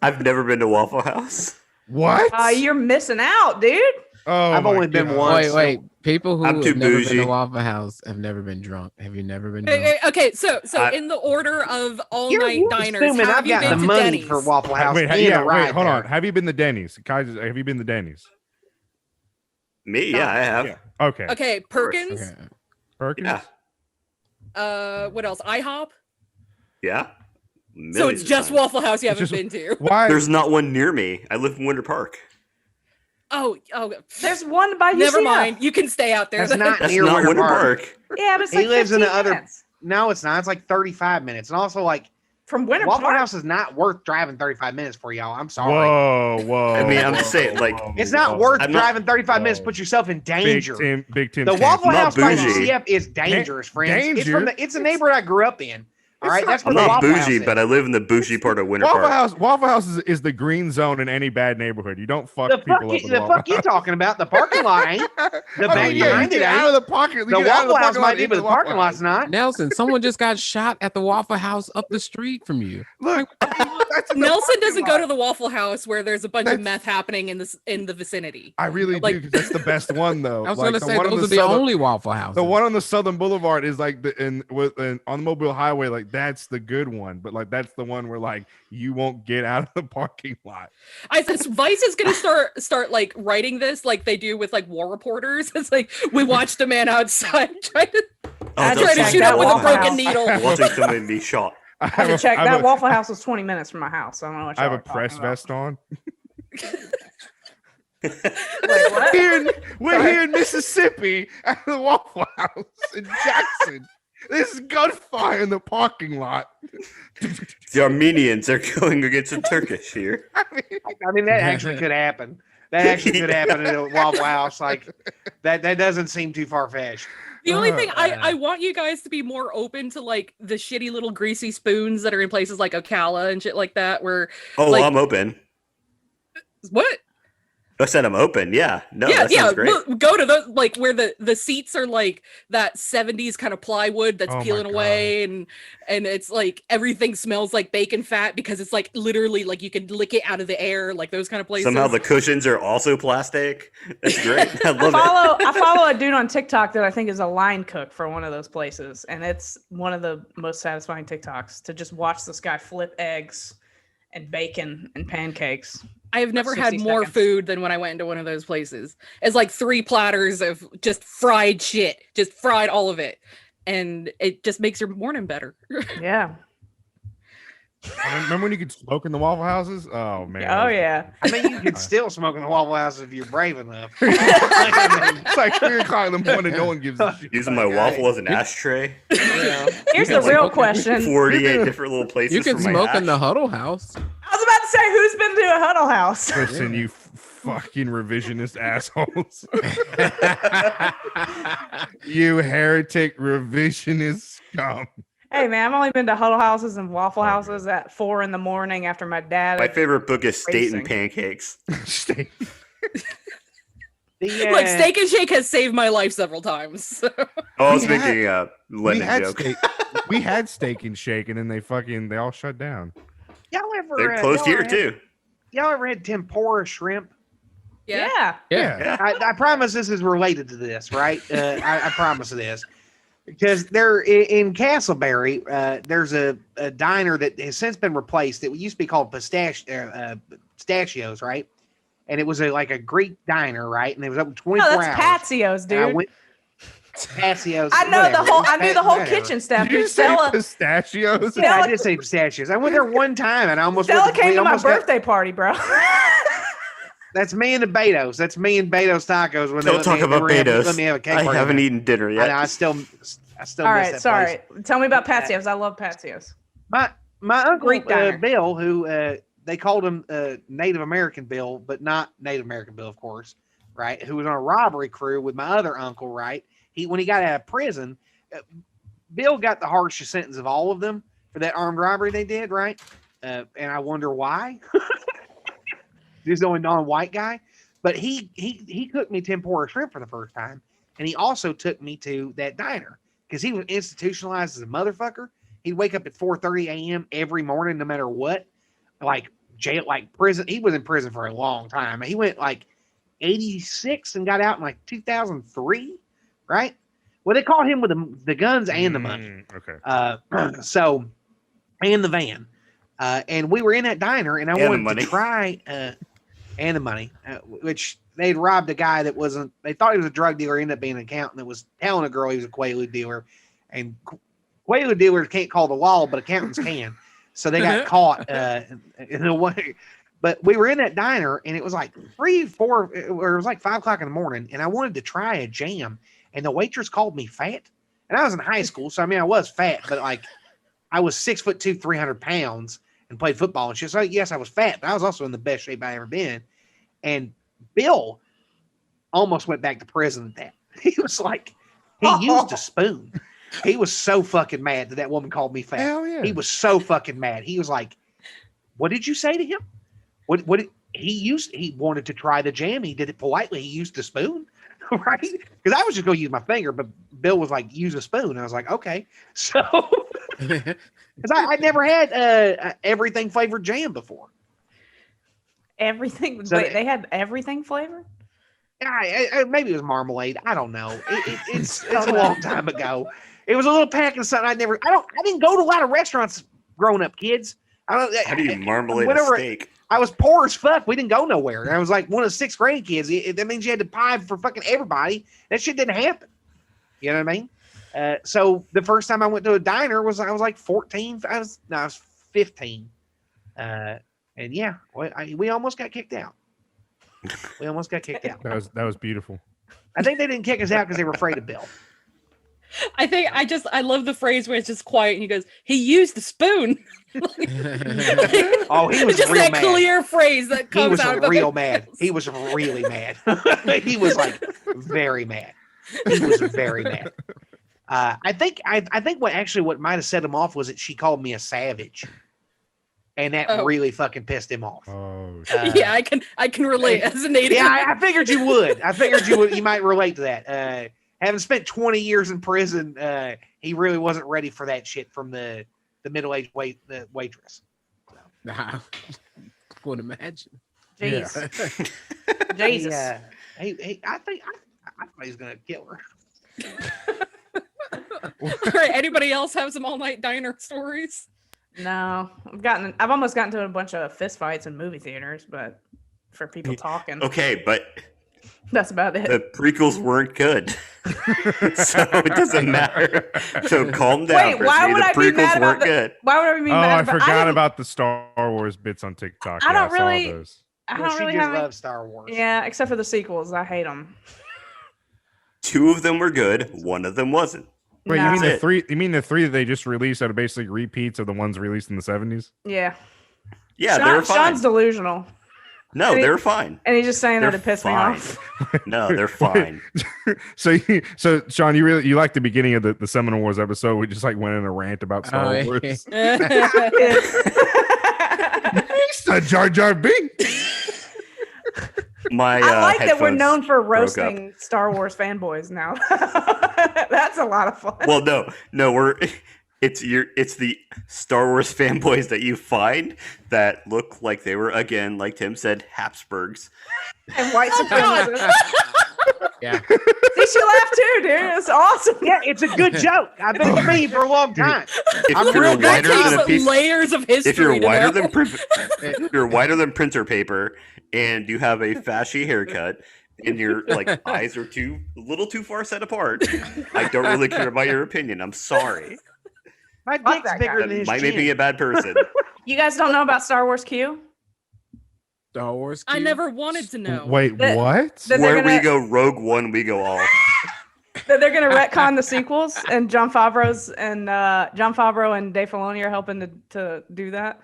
Speaker 4: I've never been to Waffle House.
Speaker 3: What?
Speaker 2: You're missing out, dude.
Speaker 3: Oh,
Speaker 5: I've
Speaker 3: my
Speaker 5: only been
Speaker 3: God.
Speaker 5: once.
Speaker 6: Wait. People who
Speaker 4: I'm
Speaker 6: have
Speaker 4: too
Speaker 6: never been
Speaker 4: bougie.
Speaker 6: to Waffle House have never been drunk. Have you never been drunk?
Speaker 7: Okay, so
Speaker 4: I-
Speaker 7: in the order of all
Speaker 5: You're
Speaker 7: night diners,
Speaker 5: assuming
Speaker 7: have
Speaker 5: I've
Speaker 7: you
Speaker 5: got
Speaker 7: been
Speaker 5: the
Speaker 7: to
Speaker 5: money
Speaker 7: Denny's?
Speaker 5: for Waffle House.
Speaker 3: Wait,
Speaker 5: and a ride
Speaker 3: hold on.
Speaker 5: there.
Speaker 3: Have you been to Denny's? Kaiser, have you been to Denny's?
Speaker 4: Me? Yeah, I have.
Speaker 3: Yeah. Okay.
Speaker 7: Okay, Perkins.
Speaker 6: Okay.
Speaker 3: Perkins?
Speaker 4: Yeah.
Speaker 7: What else? IHOP.
Speaker 4: Yeah.
Speaker 7: So
Speaker 4: Millions
Speaker 7: it's
Speaker 4: of
Speaker 7: just
Speaker 4: times.
Speaker 7: Waffle House you haven't
Speaker 3: Just-
Speaker 7: been to.
Speaker 3: Why?
Speaker 4: There's not one near me. I live in Winter Park.
Speaker 7: Oh,
Speaker 2: There's one by UCF.
Speaker 7: never mind. You can stay out there.
Speaker 5: That's
Speaker 7: then.
Speaker 5: not
Speaker 4: That's
Speaker 5: near
Speaker 4: not
Speaker 5: Winter
Speaker 4: Winter
Speaker 5: Park.
Speaker 4: Park.
Speaker 2: Yeah, but it's
Speaker 5: He
Speaker 2: like
Speaker 5: lives in the
Speaker 2: 15
Speaker 5: other-
Speaker 2: minutes.
Speaker 5: No, it's not. It's like 35 minutes. And also, like,
Speaker 2: From Winter
Speaker 5: Waffle
Speaker 2: Park.
Speaker 5: House is not worth driving 35 minutes for y'all. I'm sorry.
Speaker 3: Whoa.
Speaker 4: I mean, I'm just saying, like,
Speaker 5: It's not worth
Speaker 4: I'm not-
Speaker 5: driving 35 minutes.
Speaker 3: Whoa.
Speaker 5: Put yourself in danger.
Speaker 3: Big Tim.
Speaker 5: The Waffle
Speaker 4: I'm not
Speaker 5: House by
Speaker 4: bougie.
Speaker 5: UCF is dangerous, friends.
Speaker 3: danger?
Speaker 5: It's a neighborhood I grew up in. All right, that's where
Speaker 4: I'm
Speaker 5: the
Speaker 4: not
Speaker 5: Waffle House
Speaker 4: bougie,
Speaker 5: is.
Speaker 4: but I live in the bougie part of Winter Park.
Speaker 3: Waffle House is the green zone in any bad neighborhood. You don't fuck
Speaker 5: The
Speaker 3: people
Speaker 5: fuck,
Speaker 3: up with
Speaker 5: the
Speaker 3: Waffle
Speaker 5: fuck you
Speaker 3: House.
Speaker 5: talking about? The parking lot ain't. The back
Speaker 3: you
Speaker 5: behind it
Speaker 3: get out
Speaker 5: ain't.
Speaker 3: of the pocket.
Speaker 5: The Waffle House might be, but the parking lot's not.
Speaker 6: Nelson, someone just got shot at the Waffle House up the street from you.
Speaker 3: Look, that's in the
Speaker 7: Nelson
Speaker 3: parking
Speaker 7: doesn't
Speaker 3: lot.
Speaker 7: go to the Waffle House where there's a bunch of
Speaker 3: That's-
Speaker 7: meth happening in the vicinity.
Speaker 3: I really
Speaker 7: Like-
Speaker 3: do because that's the best one though.
Speaker 6: I was
Speaker 3: Like,
Speaker 6: gonna
Speaker 3: the
Speaker 6: say
Speaker 3: one on
Speaker 6: those are the
Speaker 3: southern-
Speaker 6: only Waffle Houses.
Speaker 3: The one on the Southern Boulevard is like on the Mobile Highway. Like that's the good one, but like that's the one where like you won't get out of the parking lot.
Speaker 7: I said Vice is gonna start like writing this like they do with like war reporters. It's like we watched a man outside trying to
Speaker 2: I
Speaker 4: they'll
Speaker 2: tried to
Speaker 4: check
Speaker 2: shoot
Speaker 4: that
Speaker 2: up with a
Speaker 4: Waffle
Speaker 2: broken
Speaker 4: House.
Speaker 2: needle.
Speaker 4: Watching somebody be shot.
Speaker 2: I had to check. That Waffle House was 20 minutes from my house. I don't know what
Speaker 3: I have
Speaker 2: y'all
Speaker 3: a
Speaker 2: are talking
Speaker 3: press
Speaker 2: about.
Speaker 3: vest on.
Speaker 2: Wait, what?
Speaker 3: We're here in Mississippi at the Waffle House in Jackson. There's gunfire in the parking lot.
Speaker 4: The Armenians are going against the Turkish here.
Speaker 5: I mean, that actually could happen. That actually could happen at a Waffle House. Like that doesn't seem too far fetched.
Speaker 7: The only thing I want you guys to be more open to like the shitty little greasy spoons that are in places like Ocala and shit like that where
Speaker 4: Oh,
Speaker 7: like,
Speaker 4: I'm open.
Speaker 7: what?
Speaker 4: I said I'm open. Yeah. No,
Speaker 7: yeah,
Speaker 4: that sounds great.
Speaker 7: we'll go to those like where the seats are like that 70s kind of plywood that's
Speaker 3: Oh my
Speaker 7: peeling away and it's like everything smells like bacon fat because it's like literally like you can lick it out of the air, like those kind of places.
Speaker 4: Somehow the cushions are also plastic. That's great. I love it.
Speaker 2: I follow a dude on TikTok that I think is a line cook for one of those places, and it's one of the most satisfying TikToks to just watch this guy flip eggs and bacon and pancakes.
Speaker 7: I have never had
Speaker 2: 60
Speaker 7: more
Speaker 2: seconds.
Speaker 7: food than when I went into one of those places. It's like 3 platters of just fried shit, just fried all of it. And it just makes your morning better.
Speaker 2: Yeah.
Speaker 3: Remember when you could smoke in the Waffle Houses? Oh man.
Speaker 2: Oh yeah.
Speaker 5: I mean, you could still smoke in the Waffle House if you're brave enough.
Speaker 3: It's like 3:00 in the morning. No one gives a shit.
Speaker 4: Using my waffle as an ashtray.
Speaker 2: Here's the
Speaker 6: can
Speaker 2: real
Speaker 6: smoke it.
Speaker 2: question.
Speaker 4: 48 different little places.
Speaker 6: You can
Speaker 4: for my
Speaker 6: smoke in
Speaker 4: hash.
Speaker 6: the Huddle House.
Speaker 2: I was about to say, who's been to a Huddle House?
Speaker 3: Listen, you fucking revisionist assholes. You heretic revisionist scum.
Speaker 2: Hey man, I've only been to Huddle Houses and Waffle Houses at 4 a.m. after my dad.
Speaker 4: My favorite book is State and
Speaker 2: Racing.
Speaker 4: Pancakes.
Speaker 3: Stay-
Speaker 7: Like Steak and Shake has saved my life several times. So.
Speaker 4: Oh, I was
Speaker 3: We had-
Speaker 4: making a
Speaker 3: we
Speaker 4: Lennon
Speaker 3: had
Speaker 4: joke.
Speaker 3: we had Steak and Shake, and then they all shut down.
Speaker 5: Y'all ever?
Speaker 4: They're closed
Speaker 5: y'all
Speaker 4: here
Speaker 5: ever
Speaker 4: too.
Speaker 5: Y'all ever had tempura shrimp?
Speaker 2: Yeah.
Speaker 3: Yeah.
Speaker 5: I promise this is related to this, right? I promise this. Because there in Castleberry, there's a diner that has since been replaced. It used to be called Pistachios, right? And it was like a Greek diner, right? And it was open 24
Speaker 2: No,
Speaker 5: hours.
Speaker 2: that's Patsio's,
Speaker 5: And I
Speaker 2: dude.
Speaker 5: went- Patios.
Speaker 2: I know
Speaker 5: whatever.
Speaker 2: I knew the whole
Speaker 5: Whatever.
Speaker 2: kitchen staff.
Speaker 3: Did you
Speaker 2: Dude,
Speaker 3: say
Speaker 2: Stella
Speaker 3: pistachios?
Speaker 5: Yeah, I
Speaker 2: Stella-
Speaker 5: did say pistachios. I went there one time and I almost
Speaker 2: Stella
Speaker 5: went
Speaker 2: came to my
Speaker 5: almost got-
Speaker 2: birthday party, bro.
Speaker 5: That's me and the Beto's. That's me and Beto's tacos. When
Speaker 4: Don't talk about Beto's.
Speaker 5: Let me have a cake.
Speaker 4: I haven't eaten dinner yet.
Speaker 5: I still.
Speaker 2: All
Speaker 5: miss
Speaker 2: right,
Speaker 5: that
Speaker 2: sorry.
Speaker 5: place.
Speaker 2: Tell me about Patsio's. I love Patsio's.
Speaker 5: My uncle
Speaker 2: Greek diner.
Speaker 5: Bill, who they called him Native American Bill, but not Native American Bill, of course, right? Who was on a robbery crew with my other uncle, right? When he got out of prison, Bill got the harshest sentence of all of them for that armed robbery they did, right? And I wonder why. He's the only non-white guy, but he cooked me tempura shrimp for the first time, and he also took me to that diner because he was institutionalized as a motherfucker. He'd wake up at 4:30 a.m. every morning, no matter what. Like jail, like prison. He was in prison for a long time. He went like 86 and got out in like 2003, right? Well, they caught him with the guns and the money.
Speaker 3: Okay.
Speaker 5: So, and the van. And we were in that diner, and I wanted to try, and the money, which they'd robbed a guy that wasn't, they thought he was a drug dealer, ended up being an accountant that was telling a girl he was a Quaalude dealer. And Quaalude dealers can't call the law, but accountants can. So they got caught in a way. But we were in that diner, and it was like 3, 4, or it was like 5 o'clock in the morning, and I wanted to try a jam, and the waitress called me fat. And I was in high school, so I mean, I was fat, but like I was 6'2", 300 pounds, and played football and shit. So yes, I was fat, but I was also in the best shape I ever been. And Bill almost went back to prison at that. He was like, he used a spoon. He was so fucking mad that woman called me fat.
Speaker 3: Hell yeah.
Speaker 5: He was so fucking mad. He was like, "What did you say to him? He wanted to try the jam. He did it politely. He used a spoon." Right? Because I was just going to use my finger, but Bill was like, "Use a spoon." And I was like, "Okay." So, because I never had everything flavored jam before.
Speaker 2: Everything?
Speaker 5: So
Speaker 2: wait, they had everything flavored?
Speaker 5: Yeah, maybe it was marmalade. I don't know. It's a long time ago. It was a little pack of something I didn't go to a lot of restaurants growing up, kids. How
Speaker 4: do you marmalade a steak?
Speaker 5: I was poor as fuck. We didn't go nowhere. And I was like one of the 6th grade kids. That means you had to pie for fucking everybody. That shit didn't happen. You know what I mean? So the first time I went to a diner I was like 14. I was 15. And yeah, we almost got kicked out. We almost got kicked out.
Speaker 3: That was beautiful.
Speaker 5: I think they didn't kick us out because they were afraid of Bill.
Speaker 7: I love the phrase where it's just quiet and he goes, "He used the spoon."
Speaker 5: Oh, he was
Speaker 7: just
Speaker 5: real
Speaker 7: that
Speaker 5: mad.
Speaker 7: Clear phrase that comes out of the
Speaker 5: real mad. He was really mad. He was like very mad. He was very mad. I think what might have set him off was that she called me a savage. And that really fucking pissed him off.
Speaker 3: Oh,
Speaker 7: yeah, I can relate as a native.
Speaker 5: Yeah, I figured you would. You might relate to that. Having spent 20 years in prison, he really wasn't ready for that shit from the middle-aged waitress.
Speaker 6: So. I would imagine.
Speaker 2: Jeez.
Speaker 3: Yeah.
Speaker 2: Jesus.
Speaker 5: I think he's gonna kill her.
Speaker 7: All right, anybody else have some all-night diner stories?
Speaker 2: No, I've almost gotten to a bunch of fist fights in movie theaters, but for people talking.
Speaker 4: Okay, but
Speaker 2: that's about it.
Speaker 4: The prequels weren't good, so it doesn't matter. So calm down.
Speaker 2: Wait, why would I be mad about
Speaker 4: good.
Speaker 2: Why would I be mad about?
Speaker 3: I forgot about the Star Wars bits on TikTok.
Speaker 2: I don't really.
Speaker 3: Saw those.
Speaker 2: I don't really
Speaker 5: love Star Wars.
Speaker 2: Yeah, except for the sequels, I hate them.
Speaker 4: 2 of them were good. 1 of them wasn't.
Speaker 3: Wait,
Speaker 2: No.
Speaker 3: you mean the 3? You mean the 3 that they just released that are basically repeats of the ones released in the 70s?
Speaker 2: Yeah.
Speaker 4: Yeah, they were fine.
Speaker 2: Sean's delusional.
Speaker 4: No, they were fine.
Speaker 2: And he's just saying
Speaker 4: They're
Speaker 2: that to piss me
Speaker 4: fine.
Speaker 2: off.
Speaker 4: No, they're fine.
Speaker 3: So Sean, you like the beginning of the Seminole Wars episode? We just like went in a rant about Star Wars. Mr. Jar Jar Binks.
Speaker 4: I
Speaker 2: like that we're known for roasting Star Wars fanboys now. That's a lot of fun.
Speaker 4: Well, no, it's the Star Wars fanboys that you find that look like they were, again, like Tim said, Habsburgs.
Speaker 2: And white supremacists.
Speaker 6: Yeah.
Speaker 2: See, she laughed too, dude. It's awesome.
Speaker 5: Yeah, it's a good joke. I've been with me for a long time.
Speaker 4: If you're whiter than a piece,
Speaker 7: layers of history.
Speaker 4: if you're whiter than printer paper, and you have a fashy haircut, and your like eyes are a little too far set apart, I don't really care about your opinion. I'm sorry.
Speaker 5: My dick's bigger than
Speaker 4: That
Speaker 5: his
Speaker 4: might make me
Speaker 5: chin.
Speaker 4: a bad person.
Speaker 2: You guys don't know about Star Wars Q?
Speaker 6: Star Wars.
Speaker 7: I
Speaker 6: cue?
Speaker 7: nefavor wanted to know.
Speaker 3: Wait, what?
Speaker 2: Then
Speaker 4: Where
Speaker 2: they're
Speaker 4: we
Speaker 2: gonna,
Speaker 4: go Rogue One, we go all.
Speaker 2: they're gonna retcon the sequels, and John Favreau and Dave Filoni are helping to do that.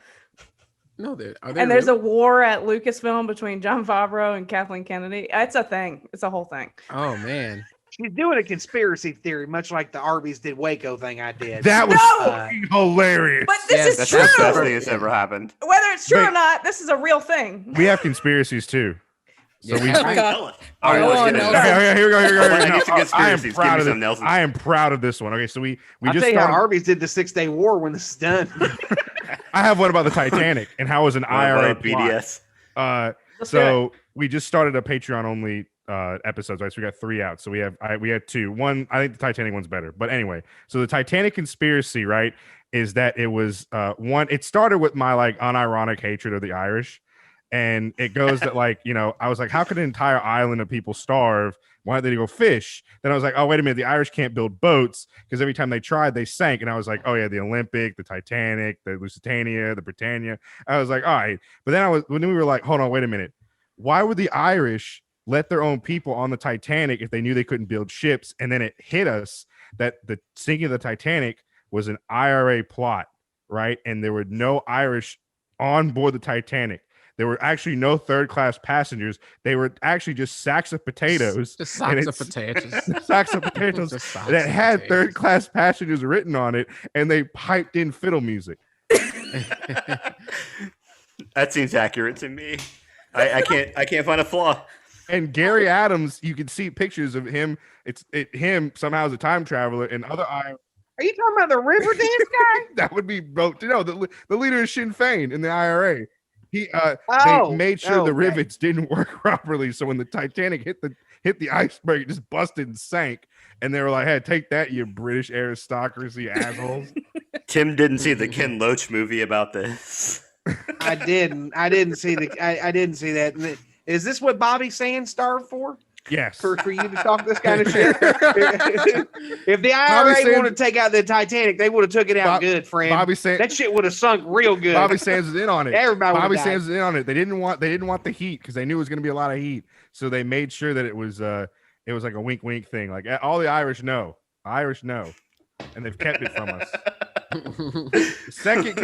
Speaker 6: No, there.
Speaker 2: And there's a war at Lucasfilm between John Favreau and Kathleen Kennedy. It's a thing. It's a whole thing.
Speaker 6: Oh man.
Speaker 5: She's doing a conspiracy theory, much like the Arby's did Waco thing I did.
Speaker 3: That was
Speaker 2: No!
Speaker 3: fucking hilarious.
Speaker 2: But this is
Speaker 4: That's
Speaker 2: true.
Speaker 4: the best thing that's ever happened.
Speaker 2: Whether it's true or
Speaker 3: Wait.
Speaker 2: not, this is a real thing.
Speaker 3: We have conspiracies too. So we.
Speaker 7: Oh my God.
Speaker 4: Tell us. All right,
Speaker 7: Go
Speaker 4: let's
Speaker 7: on,
Speaker 4: get into
Speaker 7: Nelson.
Speaker 4: it.
Speaker 3: Okay, here we go.
Speaker 4: I
Speaker 3: No,
Speaker 4: need some
Speaker 3: I am
Speaker 4: conspiracies.
Speaker 3: proud
Speaker 4: Give
Speaker 3: of
Speaker 4: me some
Speaker 3: this.
Speaker 4: Nelson.
Speaker 3: I am proud of this one. Okay, so we
Speaker 5: I'll
Speaker 3: just
Speaker 5: tell you how
Speaker 3: started.
Speaker 5: Arby's did the 6-day war when this is done.
Speaker 3: I have one about the Titanic and how it was an IRA plot.
Speaker 4: BDS.
Speaker 2: Let's
Speaker 3: So we just started a Patreon only episodes, right? So we got 3 out. So we had 2. One, I think the Titanic one's better. But anyway, so the Titanic conspiracy, right, is that it was one. It started with my like unironic hatred of the Irish, and it goes that like I was like, how could an entire island of people starve? Why don't they go fish? Then I was like, oh wait a minute, the Irish can't build boats because every time they tried, they sank. And I was like, oh yeah, the Olympic, the Titanic, the Lusitania, the Britannia. I was like, all right. But then when we were like, hold on, wait a minute. Why would the Irish let their own people on the Titanic if they knew they couldn't build ships? And then it hit us that the sinking of the Titanic was an IRA plot, right? And there were no Irish on board the Titanic. There were actually no third-class passengers. They were actually just sacks of potatoes.
Speaker 6: Just sacks of potatoes.
Speaker 3: Sacks of potatoes
Speaker 6: Just sacks
Speaker 3: that
Speaker 6: of
Speaker 3: had
Speaker 6: potatoes.
Speaker 3: third-class passengers written on it, and they piped in fiddle music.
Speaker 4: That seems accurate to me. I can't find a flaw.
Speaker 3: And Gary Adams, you can see pictures of him. Him somehow as a time traveler, and other Irish.
Speaker 5: Are you talking about the river dance guy?
Speaker 3: That would be the leader of Sinn Féin in the IRA. They made sure the rivets didn't work properly, so when the Titanic hit the iceberg, it just busted and sank. And they were like, "Hey, take that, you British aristocracy assholes!"
Speaker 4: Tim didn't see the Ken Loach movie about this.
Speaker 5: I didn't see that. Is this what Bobby Sands starved for?
Speaker 3: Yes.
Speaker 5: For you to talk this kind of shit? If the IRA wanted to take out the Titanic, they would have took it out good, friend. That shit would have sunk real good.
Speaker 3: Bobby Sands is in on it.
Speaker 5: Everybody
Speaker 3: Bobby Sands is in on it. They didn't want the heat because they knew it was going to be a lot of heat, so they made sure that it was like a wink wink thing. Like all the Irish know, and they've kept it from us. The second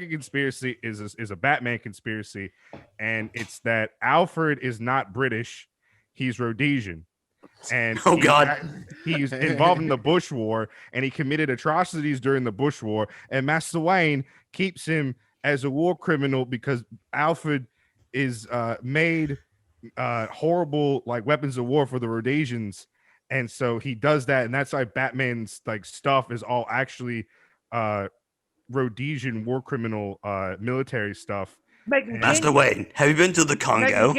Speaker 3: conspiracy is a Batman conspiracy, and it's that Alfred is not British. He's Rhodesian. And he's involved in the Bush War, and he committed atrocities during the Bush War. And Master Wayne keeps him as a war criminal because Alfred is made horrible like weapons of war for the Rhodesians, and so he does that, and that's why Batman's like stuff is all actually Rhodesian war criminal military stuff.
Speaker 4: Master Wayne, have you been to the Congo?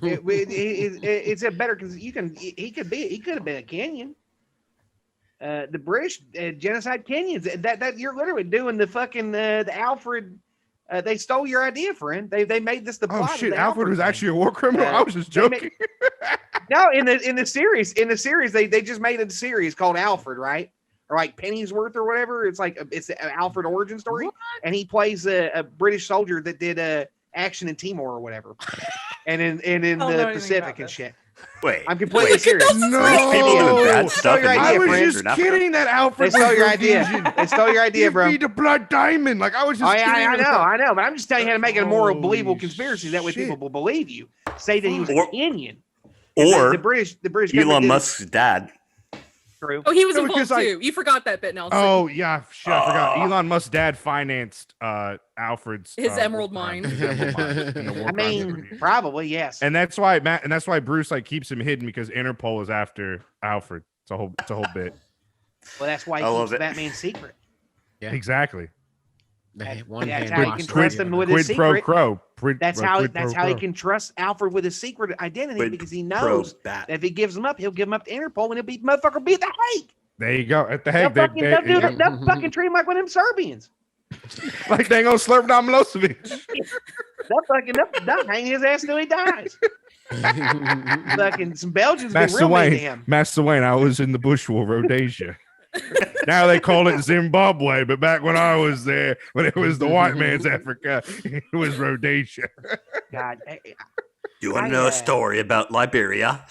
Speaker 5: It's a better because he could have been a Kenyan. The British genocide Kenyans. That you're literally doing the fucking the Alfred. They stole your idea, friend. They made this the plot.
Speaker 3: Oh shit!
Speaker 5: Of
Speaker 3: Alfred was
Speaker 5: thing.
Speaker 3: actually a war criminal. I was just joking.
Speaker 5: No, in the series, they just made a series called Alfred, right? Or like Pennyworth or whatever. It's like it's an Alfred origin story, what? And he plays a British soldier that did action in Timor or whatever, and in the Pacific and shit.
Speaker 4: Wait,
Speaker 5: I'm completely serious.
Speaker 3: No,
Speaker 4: people doing bad stuff.
Speaker 3: I was just kidding that Alfred.
Speaker 5: They stole your idea. They stole your idea, bro.
Speaker 3: Give me the blood diamond. Like I was just.
Speaker 5: Oh, yeah, I know. But I'm just telling you how to make it a more believable conspiracy. That way, people will believe you. Say that he was Kenyan.
Speaker 4: Or
Speaker 5: the British
Speaker 4: Elon Musk's dad.
Speaker 5: True.
Speaker 7: Oh, he was involved too. You forgot that bit, Nelson.
Speaker 3: Oh yeah, shit, I forgot. Elon Musk's dad financed Alfred's
Speaker 7: his emerald mine.
Speaker 5: I mean, probably yes.
Speaker 3: And that's why Bruce like keeps him hidden because Interpol is after Alfred. It's a whole bit.
Speaker 5: Well, that's why he keeps Batman's secret.
Speaker 3: Yeah, exactly.
Speaker 5: That's how he can trust him with his secret. That's how he can trust Alfred with his secret identity because he knows that if he gives him up, he'll give him up to Interpol and he'll be motherfucker be at the Hague.
Speaker 3: There you go. At the Hague.
Speaker 5: They'll fucking treat him like one of them Serbians.
Speaker 3: Like they ain't gonna slurp down Milosevic.
Speaker 5: They'll hang his ass till he dies. Fucking some Belgians been real mean to him.
Speaker 3: Master Wayne, I was in the Bush War, Rhodesia. Now they call it Zimbabwe, but back when I was there, when it was the white man's Africa, it was Rhodesia.
Speaker 5: God,
Speaker 4: You want to know a story about Liberia?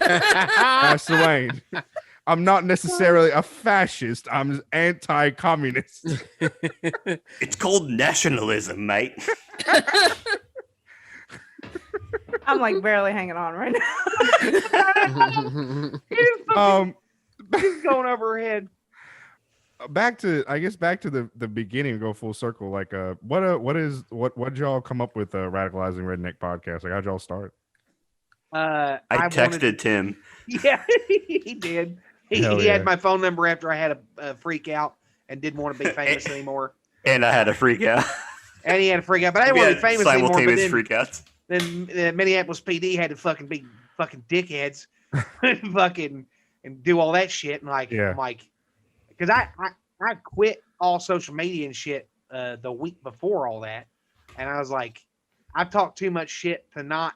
Speaker 3: Pastor Wayne, I'm not necessarily a fascist. I'm anti-communist.
Speaker 4: It's called nationalism, mate.
Speaker 2: I'm like barely hanging on right now.
Speaker 5: He's going over her head.
Speaker 3: Back to the beginning, go full circle. Like, what did y'all come up with Radicalizing Redneck podcast? Like, how'd y'all start?
Speaker 4: I texted Tim.
Speaker 5: Yeah, he did. He had my phone number after I had a freak out and didn't want to be famous anymore.
Speaker 4: And I had a freak out.
Speaker 5: And he had a freak out, but I didn't want to be famous anymore.
Speaker 4: Simultaneous freak outs.
Speaker 5: Then Minneapolis PD had to fucking dickheads, fucking and do all that shit. And like, I'm like, because I quit all social media and shit the week before all that, and I was like, I've talked too much shit to not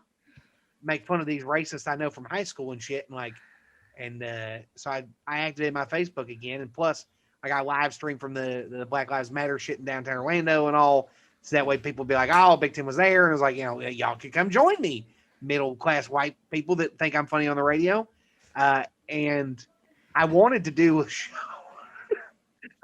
Speaker 5: make fun of these racists I know from high school and shit, and like, and so I activated my Facebook again, and plus I got live stream from the Black Lives Matter shit in downtown Orlando and all. So that way people be like, oh, Big Tim was there. And it was like, y'all could come join me. Middle class white people that think I'm funny on the radio. And I wanted to do a show.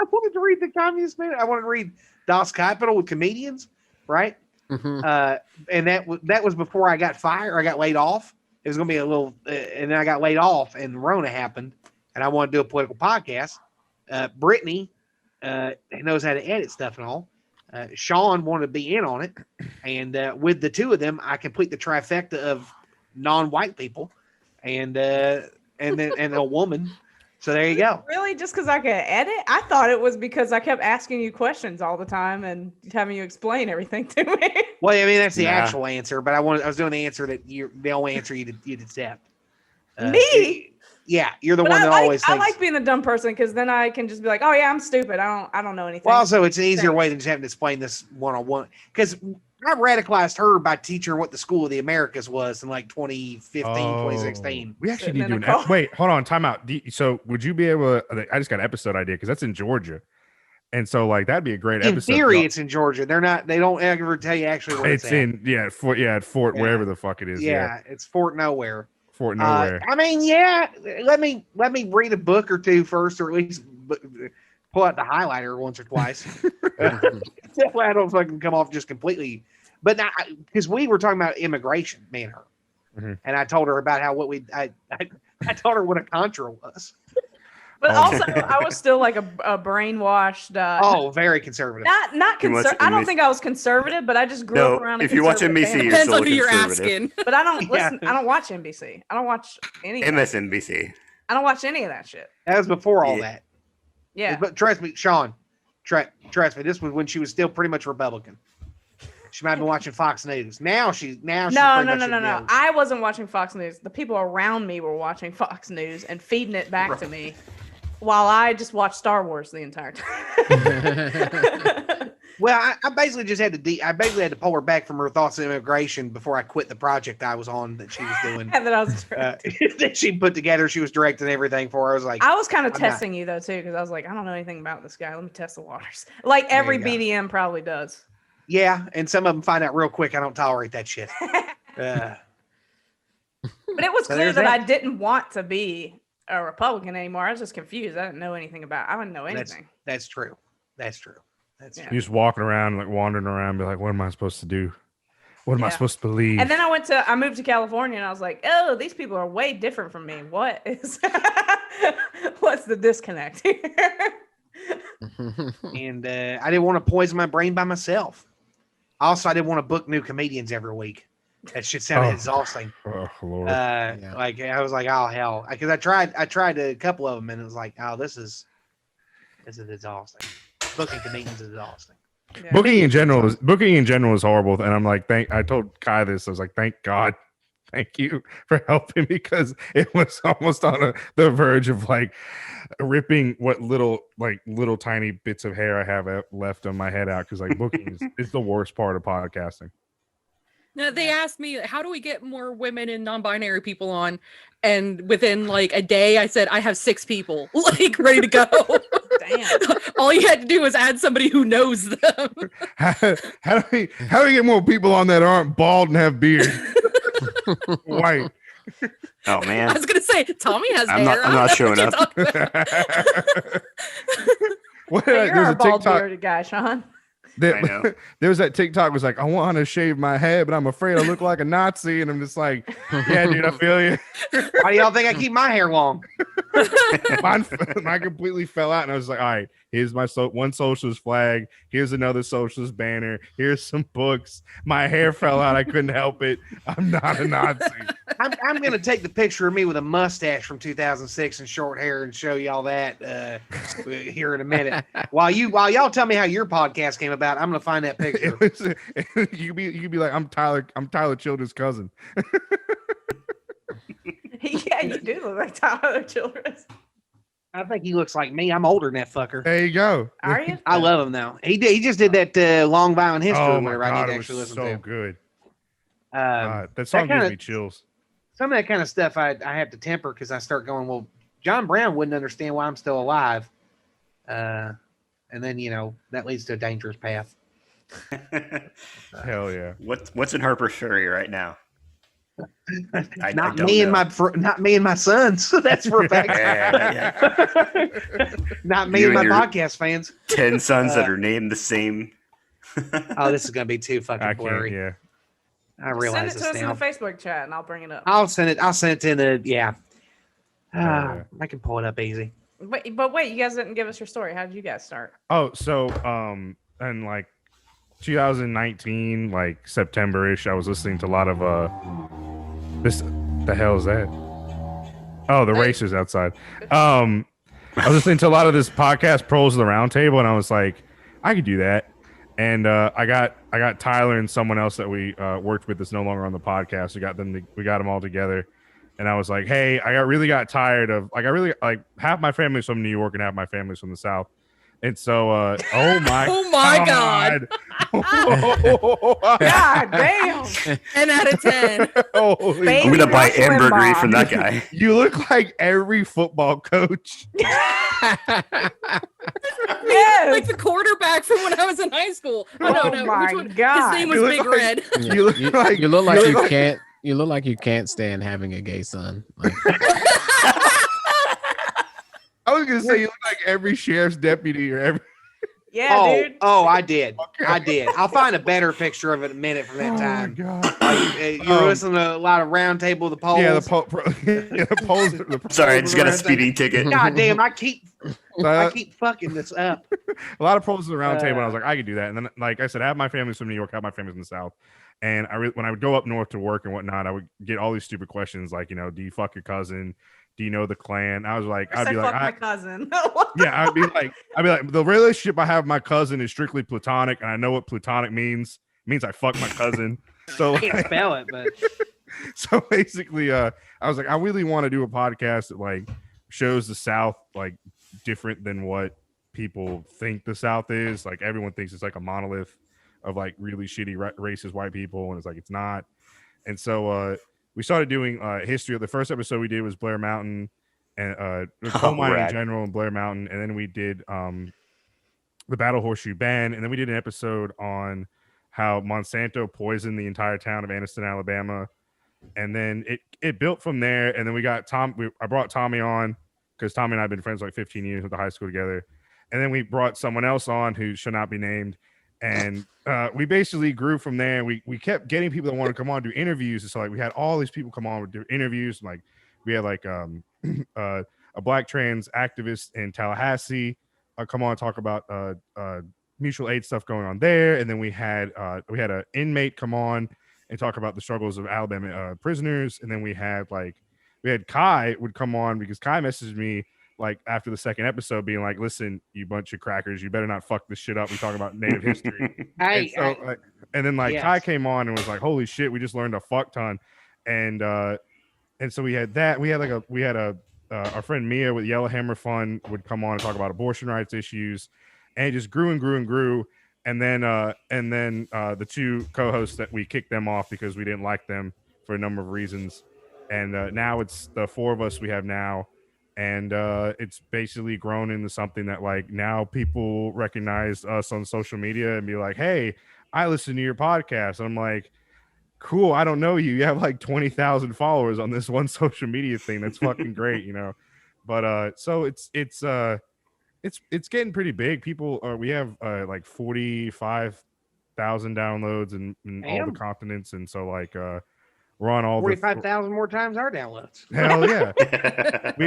Speaker 5: I wanted to read the Communist Man. I wanted to read Das Kapital with comedians, right? Mm-hmm. And that was before I got fired or I got laid off. It was going to be a little, and then I got laid off and Rona happened. And I wanted to do a political podcast. Brittany knows how to edit stuff and all. Sean wanted to be in on it, and with the two of them, I complete the trifecta of non-white people, and a woman. So there you go.
Speaker 2: Really, just because I could edit? I thought it was because I kept asking you questions all the time and having you explain everything to me.
Speaker 5: Well, I mean that's the actual answer, but I was doing the answer that the only answer you'd accept.
Speaker 2: Me?
Speaker 5: Yeah, you're the one that always thinks.
Speaker 2: I like being a dumb person because then I can just be like, oh yeah, I'm stupid. I don't know anything.
Speaker 5: Well, also it's an easier way than just having to explain this one-on-one. Because I radicalized her by teaching her what the School of the Americas was in like 2015, 2016.
Speaker 3: We actually need to do an wait, hold on, time out. So would you be able to, I just got an episode idea because that's in Georgia. And so like that'd be a great episode.
Speaker 5: In theory, it's in Georgia. They don't ever tell you actually where it's at.
Speaker 3: At Fort wherever the fuck it is.
Speaker 5: Yeah, it's Fort Nowhere.
Speaker 3: Fort Nowhere.
Speaker 5: I mean, yeah. Let me read a book or two first, or at least pull out the highlighter once or twice. That way I don't fucking come off just completely. But now, because we were talking about immigration, me and her, and I told her about how I told her what a contra was.
Speaker 2: But also, I was still like a brainwashed.
Speaker 5: Very conservative.
Speaker 2: Not conservative. I don't think I was conservative, but I just grew up around.
Speaker 4: If you watch NBC,
Speaker 7: depends on who you're asking.
Speaker 2: But I don't listen. I don't watch NBC. I don't watch any.
Speaker 4: MSNBC.
Speaker 2: I don't watch any of that shit.
Speaker 5: That was before all that.
Speaker 2: Yeah.
Speaker 5: But trust me, Sean. Trust me. This was when she was still pretty much Republican. She might have been watching Fox News. Now she's
Speaker 2: No. I wasn't watching Fox News. The people around me were watching Fox News and feeding it back to me. While I just watched Star Wars the entire time.
Speaker 5: Well, I basically just had to pull her back from her thoughts of immigration before I quit the project I was on that she was doing.
Speaker 2: And that I was
Speaker 5: that she put together. She was directing everything for her.
Speaker 2: I was kind of testing you though too, because I was like, I don't know anything about this guy. Let me test the waters. Like every BDM probably does.
Speaker 5: Yeah, and some of them find out real quick. I don't tolerate that shit.
Speaker 2: But it was clear that I didn't want to be a Republican anymore. I was just confused. I didn't know anything about. I didn't know anything.
Speaker 5: That's true.
Speaker 3: You're just walking around, like wandering around, be like, what am I supposed to do? What am I supposed to believe?
Speaker 2: And then I moved to California, and I was like, oh, these people are way different from me. What is? What's the disconnect here?
Speaker 5: And I didn't want to poison my brain by myself. Also, I didn't want to book new comedians every week. That shit sounded exhausting.
Speaker 3: Oh Lord!
Speaker 5: Like I was like, oh hell, because I tried a couple of them, and it was like, oh, this is exhausting. Booking comedians is exhausting.
Speaker 3: Yeah. Booking in general is horrible, and I'm like, I told Kai this. I was like, thank God, thank you for helping, because it was almost on the verge of like ripping what little tiny bits of hair I have left on my head out, because like booking is the worst part of podcasting.
Speaker 7: No, they asked me, how do we get more women and non-binary people on? And within like a day, I said, I have 6 people like ready to go.
Speaker 2: Damn.
Speaker 7: All you had to do was add somebody who knows them.
Speaker 3: How do we get more people on that aren't bald and have beard? White.
Speaker 4: Oh man,
Speaker 7: I was gonna say Tommy has
Speaker 4: I'm
Speaker 7: hair.
Speaker 4: not
Speaker 7: I don't
Speaker 4: showing
Speaker 7: know
Speaker 4: up.
Speaker 7: what you're talking about.
Speaker 3: What,
Speaker 2: Hey, you're
Speaker 3: there's
Speaker 2: a
Speaker 3: a
Speaker 2: bald
Speaker 3: TikTok.
Speaker 2: bearded guy, Sean.
Speaker 4: I know.
Speaker 3: There was that TikTok was like, I want to shave my head, but I'm afraid I look like a Nazi. And I'm just like, yeah, dude, I feel you.
Speaker 5: Why do y'all think I keep my hair long?
Speaker 3: Mine completely fell out. And I was like, all right, here's my one socialist flag. Here's another socialist banner. Here's some books. My hair fell out. I couldn't help it. I'm not a Nazi.
Speaker 5: I'm going to take the picture of me with a mustache from 2006 and short hair and show y'all that here in a minute. While y'all tell me how your podcast came about, I'm going to find that picture.
Speaker 3: You could be like, I'm Tyler Children's cousin.
Speaker 2: Yeah, you do look like Tyler Childress.
Speaker 5: I think he looks like me. I'm older than that fucker.
Speaker 3: There you go.
Speaker 2: Are you?
Speaker 5: I love him though. He just did that long violent history
Speaker 3: Oh
Speaker 5: or
Speaker 3: my
Speaker 5: whatever I
Speaker 3: God,
Speaker 5: need to
Speaker 3: it was
Speaker 5: actually listen
Speaker 3: so
Speaker 5: to.
Speaker 3: good.
Speaker 5: That
Speaker 3: Song
Speaker 5: kinda-
Speaker 3: gives me chills.
Speaker 5: Some of that kind of stuff I have to temper because I start going, well, John Brown wouldn't understand why I'm still alive. And then, that leads to a dangerous path.
Speaker 3: Hell yeah.
Speaker 4: What's in Harper's Ferry right now? I
Speaker 5: Not
Speaker 4: don't
Speaker 5: me
Speaker 4: know.
Speaker 5: and my sons. That's for a fact.
Speaker 4: Yeah.
Speaker 5: Not me
Speaker 4: You
Speaker 5: and my
Speaker 4: and your-
Speaker 5: podcast fans.
Speaker 4: 10 sons that are named the same.
Speaker 5: Oh, this is gonna be too
Speaker 3: I
Speaker 5: fucking
Speaker 3: can't.
Speaker 5: blurry.
Speaker 3: Yeah.
Speaker 5: I
Speaker 2: Send
Speaker 5: realize
Speaker 2: it
Speaker 5: this
Speaker 2: to us
Speaker 5: now.
Speaker 2: in the Facebook chat and I'll bring it up.
Speaker 5: I'll send it to the yeah.
Speaker 3: yeah.
Speaker 5: I can pull it up easy.
Speaker 2: Wait, you guys didn't give us your story. How did you guys start?
Speaker 3: Oh, so in like 2019, like September-ish, I was listening to a lot of the hell is that? Oh, the racers outside. I was listening to a lot of this podcast, Pros of the Round Table, and I was like, I could do that. And I got Tyler and someone else that we worked with that's no longer on the podcast. We got them all together. And I was like, hey, I really got tired of half my family's from New York and half my family's from the South. And so, oh my
Speaker 7: God.
Speaker 2: God damn.
Speaker 7: 10 out of 10.
Speaker 3: Holy
Speaker 2: Baby
Speaker 4: I'm gonna buy
Speaker 2: Rush
Speaker 4: ambergris
Speaker 2: Limbaugh.
Speaker 4: from that guy.
Speaker 3: You look like every football coach.
Speaker 2: Yes.
Speaker 7: Like the quarterback from when I was in high school. Oh,
Speaker 2: Oh
Speaker 7: no.
Speaker 2: my
Speaker 7: Which one?
Speaker 2: God.
Speaker 7: His name was
Speaker 3: You look
Speaker 7: Big
Speaker 3: like-
Speaker 7: Red.
Speaker 3: You look like
Speaker 6: you look like you can't. You look like you can't stand having a gay son. Like,
Speaker 3: I was gonna say you look like every sheriff's deputy or every.
Speaker 2: Yeah, dude.
Speaker 5: I did. I'll find a better picture of it in a minute from that time.
Speaker 3: God.
Speaker 5: You're listening to a lot of Round Table of the polls.
Speaker 3: Yeah, the polls.
Speaker 4: Sorry, I just got a speeding ticket.
Speaker 5: God damn, I keep fucking this up.
Speaker 3: A lot of pros at the round table. And I was like, I could do that. And then, like I said, I have my family's from New York, I have my family's in the South. And when I would go up north to work and whatnot, I would get all these stupid questions like, do you fuck your cousin? Do you know the Klan? I was like,
Speaker 2: I'd be
Speaker 3: like,
Speaker 2: my cousin.
Speaker 3: yeah, I'd be like, the relationship I have with my cousin is strictly platonic, and I know what platonic means. It means I fuck my cousin. So
Speaker 5: I can't spell it, but
Speaker 3: so basically, I was like, I really want to do a podcast that like shows the South like different than what people think the South is. Like everyone thinks it's like a monolith of like really shitty racist white people, and it's like it's not. And so we started doing history. The first episode we did was Blair Mountain and coal mining in general and Blair Mountain, and then we did the Battle Horseshoe Bend, and then we did an episode on how Monsanto poisoned the entire town of Anniston, Alabama. And then it built from there. And then we got I brought Tommy on because Tommy and I have been friends like 15 years with the high school together. And then we brought someone else on who should not be named. And we basically grew from there. We kept getting people that wanted to come on do interviews. And so like we had all these people come on with interviews. Like we had like a black trans activist in Tallahassee come on and talk about mutual aid stuff going on there. And then we had an inmate come on and talk about the struggles of Alabama prisoners. And then we had Kai would come on because Kai messaged me like after the second episode being like, listen, you bunch of crackers, you better not fuck this shit up. We talk about Native history. And then
Speaker 5: yes.
Speaker 3: Kai came on and was like, holy shit, we just learned a fuck ton. And so we had that. We had our friend Mia with Yellowhammer Fund would come on and talk about abortion rights issues, and it just grew and grew and grew. And then the two co-hosts that we kicked them off because we didn't like them for a number of reasons. And now it's the four of us we have now. And it's basically grown into something that like now people recognize us on social media and be like, hey, I listen to your podcast. And I'm like, cool. I don't know you. You have like 20,000 followers on this one social media thing. That's fucking great, you know? But so it's getting pretty big. People we have like 45,000 downloads in all the continents. And so like we're on all
Speaker 5: 45,000 more times our downloads.
Speaker 3: Hell yeah. We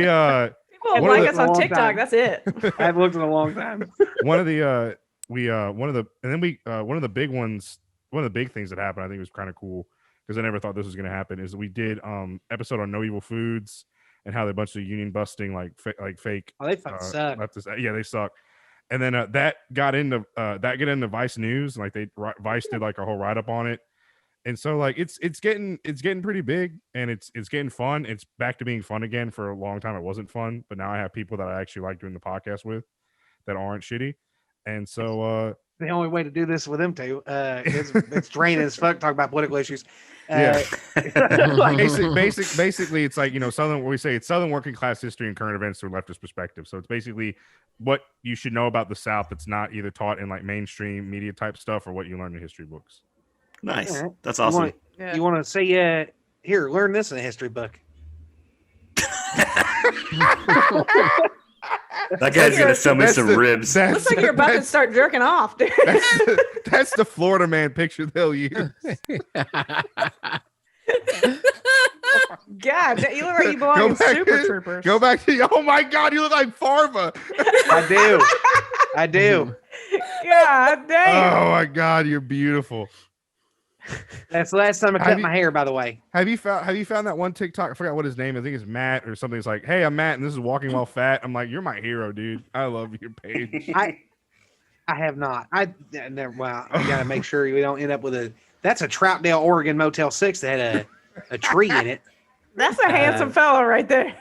Speaker 2: people like us on TikTok. That's it.
Speaker 5: I've looked in a long time.
Speaker 3: One of the big ones, one of the big things that happened, I think was kind of cool because I never thought this was going to happen, is we did episode on No Evil Foods and how they bunch of union busting like fake.
Speaker 5: Oh, they fucking suck.
Speaker 3: Yeah, they suck. And then that got into Vice News. Like Vice did like a whole write up on it. And so like it's getting pretty big and it's getting fun. It's back to being fun again. For a long time it wasn't fun, but now I have people that I actually like doing the podcast with that aren't shitty. And so
Speaker 5: the only way to do this with them two it's draining as fuck talk about political issues.
Speaker 3: Basically it's like, you know, Southern working class history and current events through a leftist perspective. So it's basically what you should know about the South that's not either taught in like mainstream media type stuff or what you learn in history books.
Speaker 4: Nice.
Speaker 5: Right.
Speaker 4: That's awesome.
Speaker 5: You want to say, here, learn this in a history book.
Speaker 4: That guy's going to sell me some ribs.
Speaker 2: Looks like you're about to start jerking off, dude.
Speaker 3: That's the Florida man picture they'll use.
Speaker 2: God, you look like you belong in Super Troopers.
Speaker 3: Go back to, oh my God, you look like Farva.
Speaker 5: I do.
Speaker 2: God damn.
Speaker 3: Oh my God, you're beautiful.
Speaker 5: That's the last time I cut my hair, by the way.
Speaker 3: Have you found that one TikTok? I forgot what his name is. I think it's Matt or something. It's like, hey, I'm Matt, and this is Walking While Fat. I'm like, you're my hero, dude. I love your page.
Speaker 5: I have not. I gotta make sure we don't end up with that's a Troutdale, Oregon Motel 6 that had a tree in it.
Speaker 2: That's a handsome fellow right there.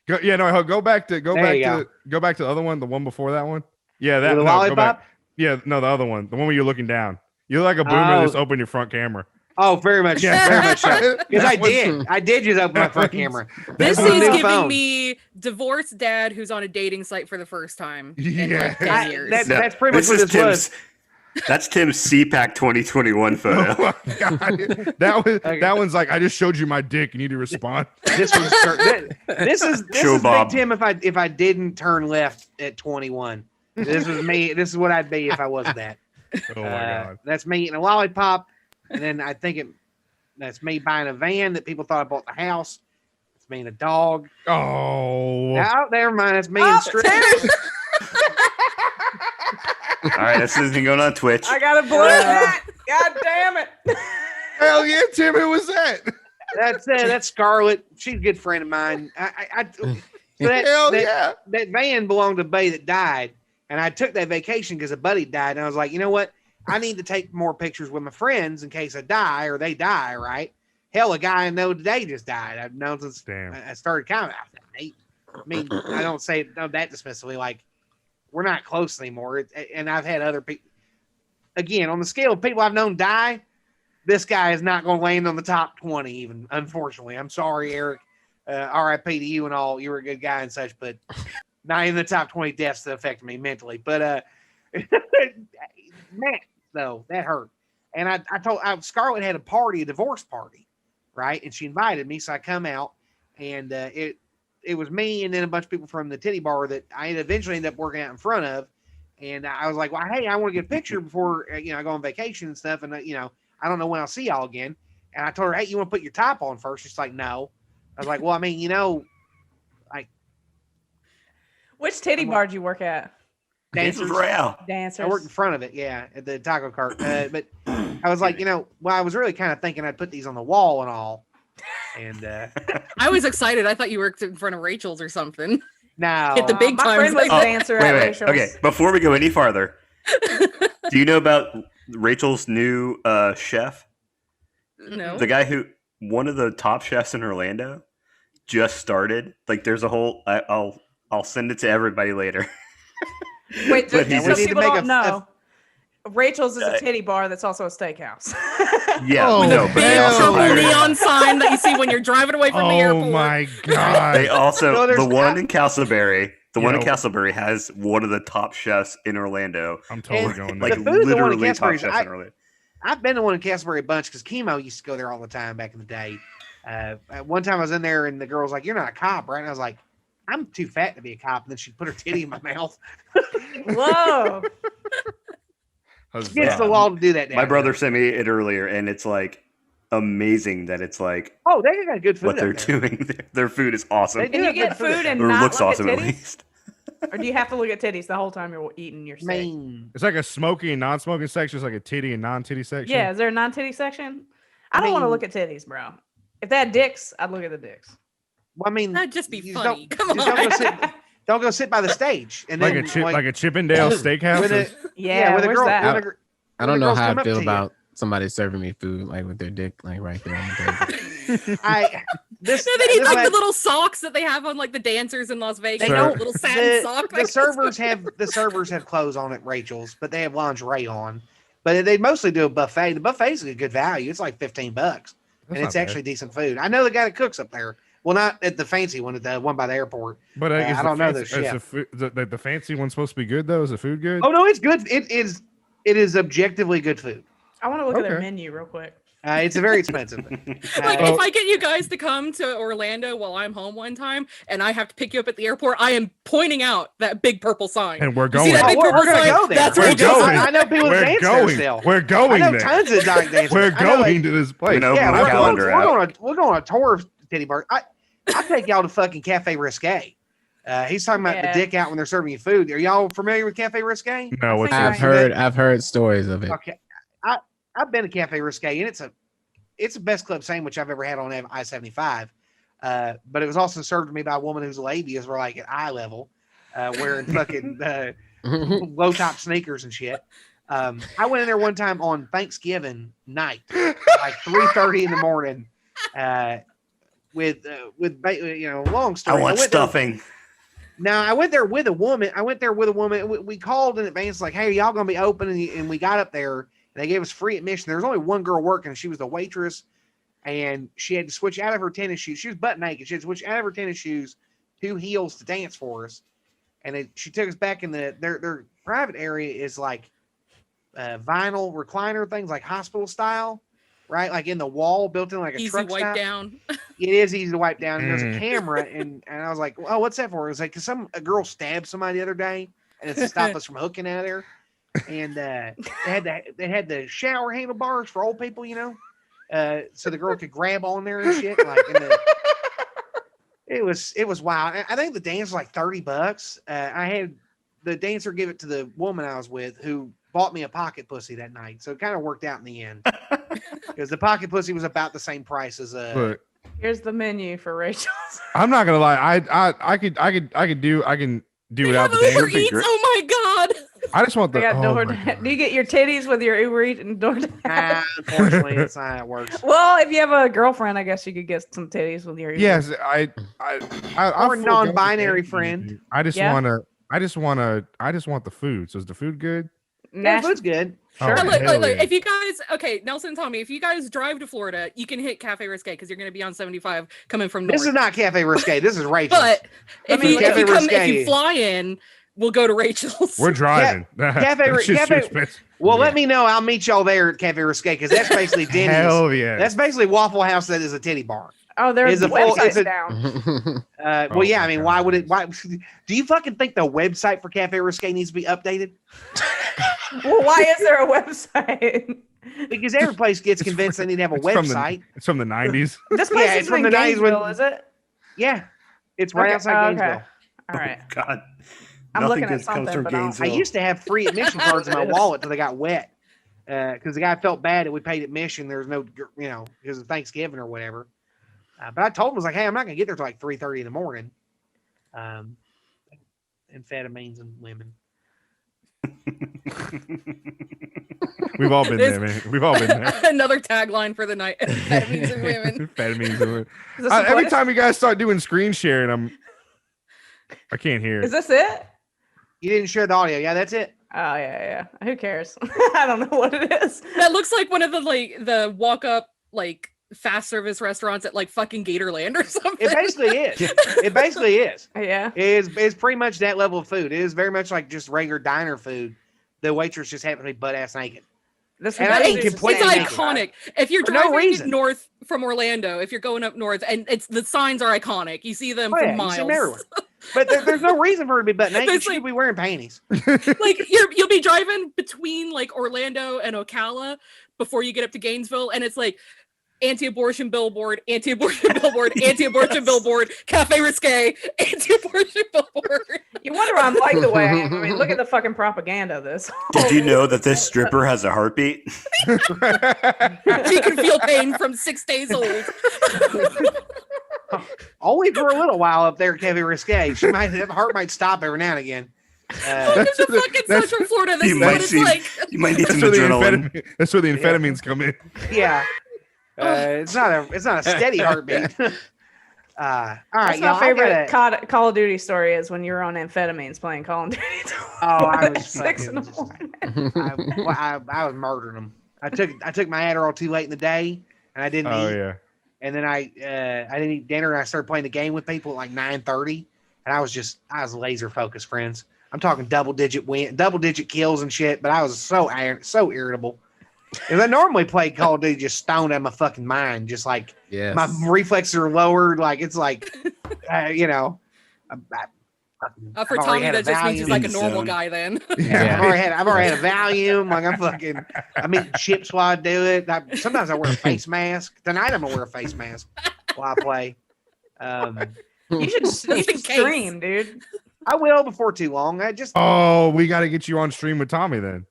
Speaker 3: Go back to the other one, the one before that one. Yeah, that
Speaker 5: lollipop.
Speaker 3: Yeah, no, the other one, the one where you're looking down. You look like a boomer that's opened your front camera.
Speaker 5: Oh, very much, very much so. Because I did just open my front camera.
Speaker 7: This is giving me divorced dad who's on a dating site for the first time. In like 10 years.
Speaker 5: That's pretty much what this was.
Speaker 4: That's Tim's CPAC 2021 photo.
Speaker 3: Oh my God. That one's like, I just showed you my dick. You need to respond.
Speaker 5: This is Big Tim if I didn't turn left at 21. This was me. This is what I'd be if I wasn't that.
Speaker 3: Oh my God.
Speaker 5: That's me eating a lollipop, and then I think that's me buying a van that people thought I bought the house. It's me and a dog.
Speaker 3: Oh,
Speaker 5: never mind. It's me and strip.
Speaker 4: All right, this isn't going on Twitch.
Speaker 2: I gotta believe that. God damn it.
Speaker 3: Hell yeah, Tim. Who was that?
Speaker 5: That's Scarlett. She's a good friend of mine. That van belonged to a buddy that died. And I took that vacation because a buddy died. And I was like, you know what? I need to take more pictures with my friends in case I die or they die, right? Hell, a guy I know today just died. I've known since I started counting. I mean, I don't say that dismissively. Like, we're not close anymore. And I've had other people. Again, on the scale of people I've known die, this guy is not going to land on the top 20 even, unfortunately. I'm sorry, Eric. RIP to you and all. You were a good guy and such, but... not in the top 20 deaths that affected me mentally, but man, though that hurt. And I told Scarlett had a divorce party, right? And she invited me, so I come out, and it was me and then a bunch of people from the titty bar that I eventually ended up working out in front of. And I was like, well, hey, I want to get a picture before I go on vacation and stuff, and I don't know when I'll see y'all again. And I told her, hey, you want to put your top on first? She's like, no. I was like, well, I mean,
Speaker 2: which titty bar did you work at?
Speaker 5: Dancers.
Speaker 2: Dancers.
Speaker 5: I worked in front of it, at the taco cart. But I was like, I was really kind of thinking I'd put these on the wall and all. And
Speaker 7: I was excited. I thought you worked in front of Rachel's or something.
Speaker 5: No.
Speaker 7: Hit the big
Speaker 2: my
Speaker 7: times.
Speaker 2: friend was a dancer at Rachel's.
Speaker 4: Okay, before we go any farther, do you know about Rachel's new chef?
Speaker 7: No.
Speaker 4: The guy one of the top chefs in Orlando just started. Like, there's a whole... I'll send it to everybody later.
Speaker 2: Wait, just so people don't know. Rachel's is a titty bar that's also a steakhouse.
Speaker 4: Yeah,
Speaker 3: Oh,
Speaker 4: no,
Speaker 7: Big
Speaker 4: but they also
Speaker 7: purple
Speaker 4: hire.
Speaker 7: neon sign that you see when you're driving away from the airport.
Speaker 3: Oh my god!
Speaker 4: They also
Speaker 5: No, there's
Speaker 4: the one
Speaker 5: not-
Speaker 4: in Castleberry. The one in
Speaker 3: Yo.
Speaker 4: Castleberry has one of the top chefs in Orlando.
Speaker 3: I'm totally
Speaker 5: And,
Speaker 3: going
Speaker 4: Like
Speaker 3: there.
Speaker 5: The food at the one in
Speaker 4: literally top
Speaker 5: Castleberry's-
Speaker 4: chefs in Orlando.
Speaker 5: I've been to one in Castleberry a bunch because Chemo used to go there all the time back in the day. One time I was in there and the girl was like, "You're not a cop, right?" And I was like, "I'm too fat to be a cop." And then she'd put her titty in my mouth.
Speaker 2: Whoa.
Speaker 5: Against
Speaker 4: Yeah.
Speaker 5: the law to do that now.
Speaker 4: My brother sent me it earlier, and it's like amazing that it's like
Speaker 5: Oh, they got good food.
Speaker 4: what they're
Speaker 5: up there.
Speaker 4: doing. Their food is awesome,
Speaker 5: They do
Speaker 2: Can you
Speaker 5: have
Speaker 2: get
Speaker 5: good food
Speaker 2: food
Speaker 5: up
Speaker 2: and
Speaker 4: or
Speaker 2: not
Speaker 4: looks
Speaker 2: look
Speaker 4: awesome
Speaker 2: at
Speaker 4: at
Speaker 2: titties?
Speaker 4: least.
Speaker 2: Or do you have to look at titties the whole time you're eating your steak?
Speaker 5: Maine.
Speaker 3: It's like a smoking and non-smoking section. It's like a titty and non-titty section.
Speaker 2: Yeah, is there a non-titty section? I don't want to
Speaker 5: mean-
Speaker 2: look at titties, bro. If they had dicks, I'd look at the dicks.
Speaker 5: Well, I mean,
Speaker 7: That'd just be
Speaker 5: you
Speaker 7: funny.
Speaker 5: Don't,
Speaker 7: Come
Speaker 5: just
Speaker 7: on.
Speaker 5: don't go sit by the stage and
Speaker 3: like
Speaker 5: then
Speaker 3: a Chippendale steakhouse.
Speaker 5: with a,
Speaker 2: Yeah,
Speaker 5: with a
Speaker 2: where's
Speaker 5: girl.
Speaker 2: that?
Speaker 5: With a, gr-
Speaker 6: I
Speaker 5: when
Speaker 6: don't
Speaker 5: the
Speaker 6: know
Speaker 5: girls
Speaker 6: how
Speaker 5: come
Speaker 6: I
Speaker 5: up
Speaker 6: feel
Speaker 5: to you.
Speaker 6: about somebody serving me food like with their dick like right there on the table.
Speaker 5: This,
Speaker 7: No, they need
Speaker 5: this
Speaker 7: like
Speaker 5: lad-
Speaker 7: the little socks that they have on like the dancers in Las Vegas.
Speaker 5: They
Speaker 3: don't-
Speaker 7: Little satin sock.
Speaker 5: the servers have clothes on at Rachel's, but they have lingerie on. But they mostly do a buffet. The buffet's a good value. It's like $15,
Speaker 3: That's
Speaker 5: and
Speaker 3: not
Speaker 5: it's
Speaker 3: bad.
Speaker 5: actually decent food. I know the guy that cooks up there. Well, not at the fancy one, at the one by the airport.
Speaker 3: But
Speaker 5: I don't know the
Speaker 3: the fancy one's supposed to be good though. Is the food good?
Speaker 5: Oh no, it's good. It is objectively good food.
Speaker 2: I want to look at their
Speaker 3: Okay.
Speaker 2: menu real quick.
Speaker 5: It's very expensive.
Speaker 7: Like
Speaker 3: Oh.
Speaker 7: if I get you guys to come to Orlando while I'm home one time and I have to pick you up at the airport, I am pointing out that big purple sign.
Speaker 3: And we're
Speaker 7: You
Speaker 3: going.
Speaker 7: see that
Speaker 5: Oh,
Speaker 7: big
Speaker 5: we're
Speaker 7: purple
Speaker 5: gonna
Speaker 7: sign?
Speaker 5: go there.
Speaker 7: That's
Speaker 3: We're
Speaker 7: where Joe's
Speaker 3: going.
Speaker 7: at.
Speaker 5: I know people that
Speaker 3: We're
Speaker 5: dance there
Speaker 3: going.
Speaker 5: still.
Speaker 3: We're
Speaker 5: I
Speaker 3: going
Speaker 5: know
Speaker 3: there.
Speaker 5: tons of dyke dancers.
Speaker 3: We're
Speaker 5: I know,
Speaker 3: going to this place.
Speaker 4: You know,
Speaker 5: Yeah,
Speaker 4: my
Speaker 5: we're
Speaker 4: calendar out.
Speaker 5: going on a tour of titty bar. I take y'all to fucking Cafe Risque. He's talking about
Speaker 2: Yeah.
Speaker 5: the dick out when they're serving you food. Are y'all familiar with Cafe Risque?
Speaker 3: No, what's
Speaker 2: I
Speaker 3: that?
Speaker 2: think
Speaker 6: I've heard stories of it.
Speaker 5: Okay, I've been to Cafe Risque, and it's the best club sandwich I've ever had on I-75. But it was also served to me by a woman whose labia were like at eye level, wearing fucking low top sneakers and shit. I went in there one time on Thanksgiving night, like 3:30 in the morning, with long story.
Speaker 4: I want
Speaker 5: went there-
Speaker 4: stuffing.
Speaker 5: Now I went there with a woman. We called in advance, like, "Hey, are y'all gonna be open?" And we got up there, and they gave us free admission. There was only one girl working, and she was the waitress, and she had to switch out of her tennis shoes. She was butt naked. She had to switch out of her tennis shoes, 2 heels to dance for us. And she took us back in their private area is like vinyl recliner things, like hospital style, right? Like in the wall, built in like a
Speaker 7: Easy
Speaker 5: truck
Speaker 7: wipe
Speaker 5: style.
Speaker 7: down.
Speaker 5: It is easy to wipe down. And there's
Speaker 3: Mhm.
Speaker 5: a camera, and I was like, "Oh, what's that for?" It was like, "Cause a girl stabbed somebody the other day, and it's to stop us from hooking out of there." And they had the shower handlebars for old people, so the girl could grab on there and shit. It was wild. I think the dance was like $30. I had the dancer give it to the woman I was with, who bought me a pocket pussy that night, so it kind of worked out in the end. Because the pocket pussy was about the same price as
Speaker 3: Look,
Speaker 2: Here's the menu for Rachel's.
Speaker 3: I'm not gonna lie. I can do
Speaker 7: They
Speaker 3: without
Speaker 7: have
Speaker 3: the
Speaker 7: Uber
Speaker 3: dance.
Speaker 7: Eats. Oh my god.
Speaker 3: I just want
Speaker 2: They
Speaker 3: the.
Speaker 2: got
Speaker 3: Oh my
Speaker 2: DoorDash.
Speaker 3: God.
Speaker 2: Do you get your titties with your Uber Eats and DoorDash?
Speaker 5: Unfortunately, that's not how it works.
Speaker 2: Well, if you have a girlfriend, I guess you could get some titties with your Uber.
Speaker 3: Yes, I'm
Speaker 5: Or a
Speaker 3: full going
Speaker 5: non-binary
Speaker 3: with
Speaker 5: friend.
Speaker 3: anything. I just
Speaker 2: Yeah.
Speaker 3: want the food. So is the food good?
Speaker 5: Yeah,
Speaker 2: Nash-
Speaker 5: food's good.
Speaker 3: Oh,
Speaker 2: Sure.
Speaker 7: Look,
Speaker 3: hell
Speaker 7: look,
Speaker 3: yeah.
Speaker 7: if you guys, okay, Nelson and Tommy, if you guys drive to Florida, you can hit Cafe Risque because you're going to be on 75 coming from north.
Speaker 5: This is not Cafe Risque. This is Rachel's.
Speaker 7: But if
Speaker 2: mean,
Speaker 7: you
Speaker 5: Cafe
Speaker 7: if
Speaker 5: Risque.
Speaker 7: you fly in, we'll go to Rachel's.
Speaker 3: We're driving.
Speaker 5: Cafe-
Speaker 3: That shit's too
Speaker 5: Cafe-
Speaker 3: expensive.
Speaker 5: well,
Speaker 6: Yeah.
Speaker 5: let me know. I'll meet y'all there at Cafe Risque, because that's basically Denny's.
Speaker 3: Hell yeah.
Speaker 5: That's basically Waffle House that is a titty bar.
Speaker 2: Oh, there's
Speaker 5: Is a
Speaker 2: the
Speaker 5: full-
Speaker 2: website's
Speaker 5: is it-
Speaker 2: down.
Speaker 3: Oh
Speaker 5: Well, yeah,
Speaker 3: my
Speaker 5: I mean,
Speaker 3: God.
Speaker 5: why would it? Why do you fucking think the website for Cafe Risque needs to be updated?
Speaker 2: Well, why is there a website?
Speaker 5: Because every place gets convinced they need to have a
Speaker 3: It's from the-
Speaker 5: website.
Speaker 3: It's from the 90s.
Speaker 2: This place
Speaker 5: Yeah,
Speaker 2: is
Speaker 5: it's from
Speaker 2: in
Speaker 5: the 90s when-
Speaker 2: Gainesville, is it?
Speaker 5: Yeah, it's right
Speaker 2: Okay,
Speaker 5: outside
Speaker 2: okay.
Speaker 5: Gainesville.
Speaker 2: All right.
Speaker 4: God,
Speaker 2: I'm
Speaker 4: nothing
Speaker 2: looking at
Speaker 4: good comes
Speaker 2: something,
Speaker 4: from
Speaker 2: but I'll- I
Speaker 5: I
Speaker 4: Gainesville.
Speaker 5: used to have free admission cards in my
Speaker 2: It is.
Speaker 5: wallet till they got wet. Because the guy felt bad that we paid admission. There was no, because of Thanksgiving or whatever. But I told him, I was like, "Hey, I'm not gonna get there till like 3:30 in the morning." Amphetamines and women.
Speaker 3: We've all been there, man. We've all been there.
Speaker 7: Another tagline for the night. That means in women.
Speaker 3: Amphetamines and women.
Speaker 2: Is this,
Speaker 3: Every
Speaker 2: what?
Speaker 3: time you guys start doing screen sharing, I can't hear.
Speaker 2: Is this it?
Speaker 5: You didn't share the audio. Yeah, that's it.
Speaker 2: Oh yeah. Who cares? I don't know what it is.
Speaker 7: That looks like one of the walk up fast service restaurants at fucking Gatorland or something.
Speaker 5: It basically is. It basically is.
Speaker 2: Yeah.
Speaker 5: It's pretty much that level of food. It is very much like just regular diner food. The waitress just happens to be butt ass naked.
Speaker 2: This
Speaker 5: And I
Speaker 2: is
Speaker 5: think
Speaker 7: It's
Speaker 5: completely
Speaker 7: iconic. If you're
Speaker 5: For no
Speaker 7: driving
Speaker 5: reason.
Speaker 7: north from Orlando, if you're going up north, and the signs are iconic, you see them
Speaker 5: Oh,
Speaker 7: for
Speaker 5: yeah, you
Speaker 7: miles.
Speaker 5: see them everywhere. But there's no reason for her to be butt naked.
Speaker 7: There's
Speaker 5: She should be wearing panties.
Speaker 7: You'll be driving between Orlando and Ocala before you get up to Gainesville, and it's anti-abortion billboard, anti-abortion billboard, anti-abortion billboard, cafe risque, anti-abortion billboard.
Speaker 2: You wonder why I'm like the way I am. I mean, look at the fucking propaganda of this.
Speaker 4: Did you know that this stripper has a heartbeat?
Speaker 7: She can feel pain from 6 days old.
Speaker 5: Only for a little while up there at Cafe Risque. Her heart might stop every now and again.
Speaker 7: Welcome to fucking Central Florida. This
Speaker 4: You
Speaker 7: is
Speaker 4: might
Speaker 7: what it's
Speaker 4: see-
Speaker 7: like.
Speaker 4: You might need
Speaker 3: That's
Speaker 4: some
Speaker 3: where,
Speaker 4: adrenaline.
Speaker 3: that's where the amphetamines come in.
Speaker 5: Yeah. It's not a steady heartbeat. All right,
Speaker 2: That's
Speaker 5: y'all.
Speaker 2: my favorite Call of Duty story is when you're on amphetamines playing Call of Duty.
Speaker 5: I was
Speaker 2: 6 in the
Speaker 5: fucking
Speaker 2: morning.
Speaker 5: I was murdering them. I took my Adderall too late in the day, and I didn't
Speaker 3: Oh
Speaker 5: eat.
Speaker 3: yeah.
Speaker 5: And then I didn't eat dinner, and I started playing the game with people at 9:30, and I was laser focused, friends. I'm talking double digit kills and shit, but I was so irritable. Because I normally play Call of Duty just stoned out of my fucking mind, just my reflexes are lowered, it's
Speaker 7: For Tommy, that just means he's like a normal guy then.
Speaker 5: Yeah. I've already had a Valium. I'm eating chips while I do it. Sometimes I wear a face mask. Tonight I'm gonna wear a face mask while I play.
Speaker 2: You should stream, dude.
Speaker 5: I will before too long.
Speaker 3: Oh, we got to get you on stream with Tommy then.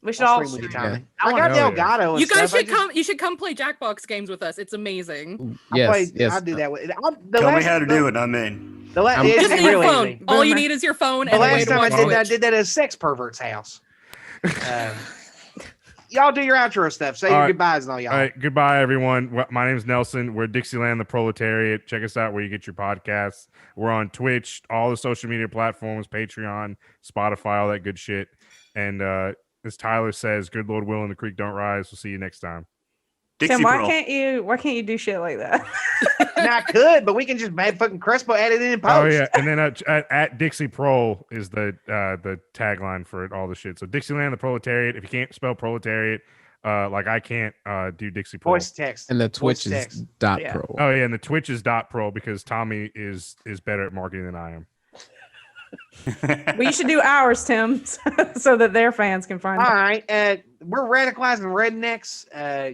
Speaker 2: We should all
Speaker 5: stream with you,
Speaker 2: stream.
Speaker 5: Tommy. I got
Speaker 3: Hell
Speaker 5: Delgado. And
Speaker 7: You guys
Speaker 5: stuff.
Speaker 7: should come. You should come play Jackbox games with us. It's amazing.
Speaker 5: I'll do that.
Speaker 4: Tell me how to do it. I'm in.
Speaker 7: Just need your
Speaker 5: really
Speaker 7: phone.
Speaker 5: easy.
Speaker 7: All you need is your phone.
Speaker 5: The
Speaker 7: And a way
Speaker 5: last
Speaker 7: to
Speaker 5: time
Speaker 7: watch
Speaker 5: I
Speaker 7: Twitch.
Speaker 5: did that at a sex pervert's house. Y'all do your outro stuff. Say
Speaker 3: All
Speaker 5: your
Speaker 3: right.
Speaker 5: goodbyes and all y'all.
Speaker 3: All right, goodbye, everyone. My name is Nelson. We're Dixieland, the Proletariat. Check us out where you get your podcasts. We're on Twitch, all the social media platforms, Patreon, Spotify, all that good shit. And as Tyler says, good Lord willing, the creek don't rise. We'll see you next time.
Speaker 4: Dixie
Speaker 2: Tim, why
Speaker 4: Pearl.
Speaker 2: can't you do shit like that?
Speaker 5: Now, I could, but we can just have fucking Crespo added in post.
Speaker 3: Oh yeah, and then at Dixie Prol is the tagline for it, all the shit. So Dixieland, the Proletariat. If you can't spell proletariat, like I can't do Dixie Prol.
Speaker 5: Voice text.
Speaker 6: And the Twitch
Speaker 5: Voice
Speaker 6: is
Speaker 5: text.
Speaker 2: Yeah.
Speaker 6: .pro.
Speaker 3: Oh yeah, and the Twitch is .pro because Tommy is better at marketing than I am.
Speaker 2: Well, you should do ours, Tim, so that their fans can find
Speaker 5: All
Speaker 2: it.
Speaker 5: right. We're Radicalizing Rednecks.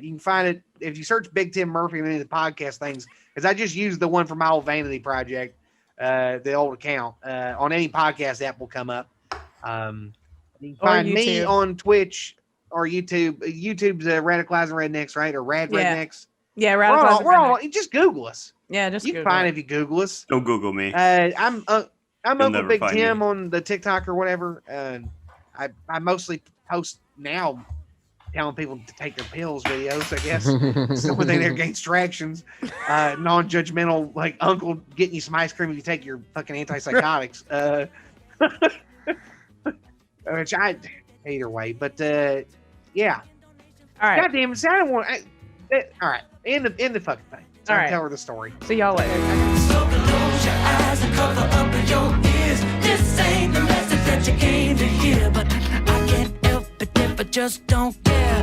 Speaker 5: You can find it if you search Big Tim Murphy and any of the podcast things, because I just used the one from my old vanity project, the old account. On any podcast app will come up. You can find me
Speaker 2: YouTube.
Speaker 5: on Twitch or YouTube. YouTube's Radicalizing Rednecks, right? Or Rad
Speaker 2: Yeah.
Speaker 5: Rednecks.
Speaker 2: Yeah,
Speaker 5: We're
Speaker 2: Radicalizing
Speaker 5: all,
Speaker 2: Rednecks.
Speaker 5: just Google us.
Speaker 2: Yeah, just
Speaker 5: You can
Speaker 2: Google
Speaker 5: find
Speaker 2: it.
Speaker 5: it if you Google us.
Speaker 4: Don't Google me.
Speaker 5: I'm
Speaker 4: You'll
Speaker 5: Uncle
Speaker 4: never
Speaker 5: Big
Speaker 4: find
Speaker 5: Tim
Speaker 4: me.
Speaker 5: on the TikTok or whatever. I mostly post now telling people to take their pills videos, I guess. It's the only thing that gains tractions. Non-judgmental, like uncle getting you some ice cream if you take your fucking antipsychotics. Which either way, but yeah.
Speaker 2: All right.
Speaker 5: God damn it, I don't want. All right, end the fucking thing. So
Speaker 2: All
Speaker 5: I'll
Speaker 2: right.
Speaker 5: tell her the story.
Speaker 2: See y'all later.
Speaker 1: So close your eyes and cover up your ears. This ain't the message that you came to hear, but I can't help it if I just don't care.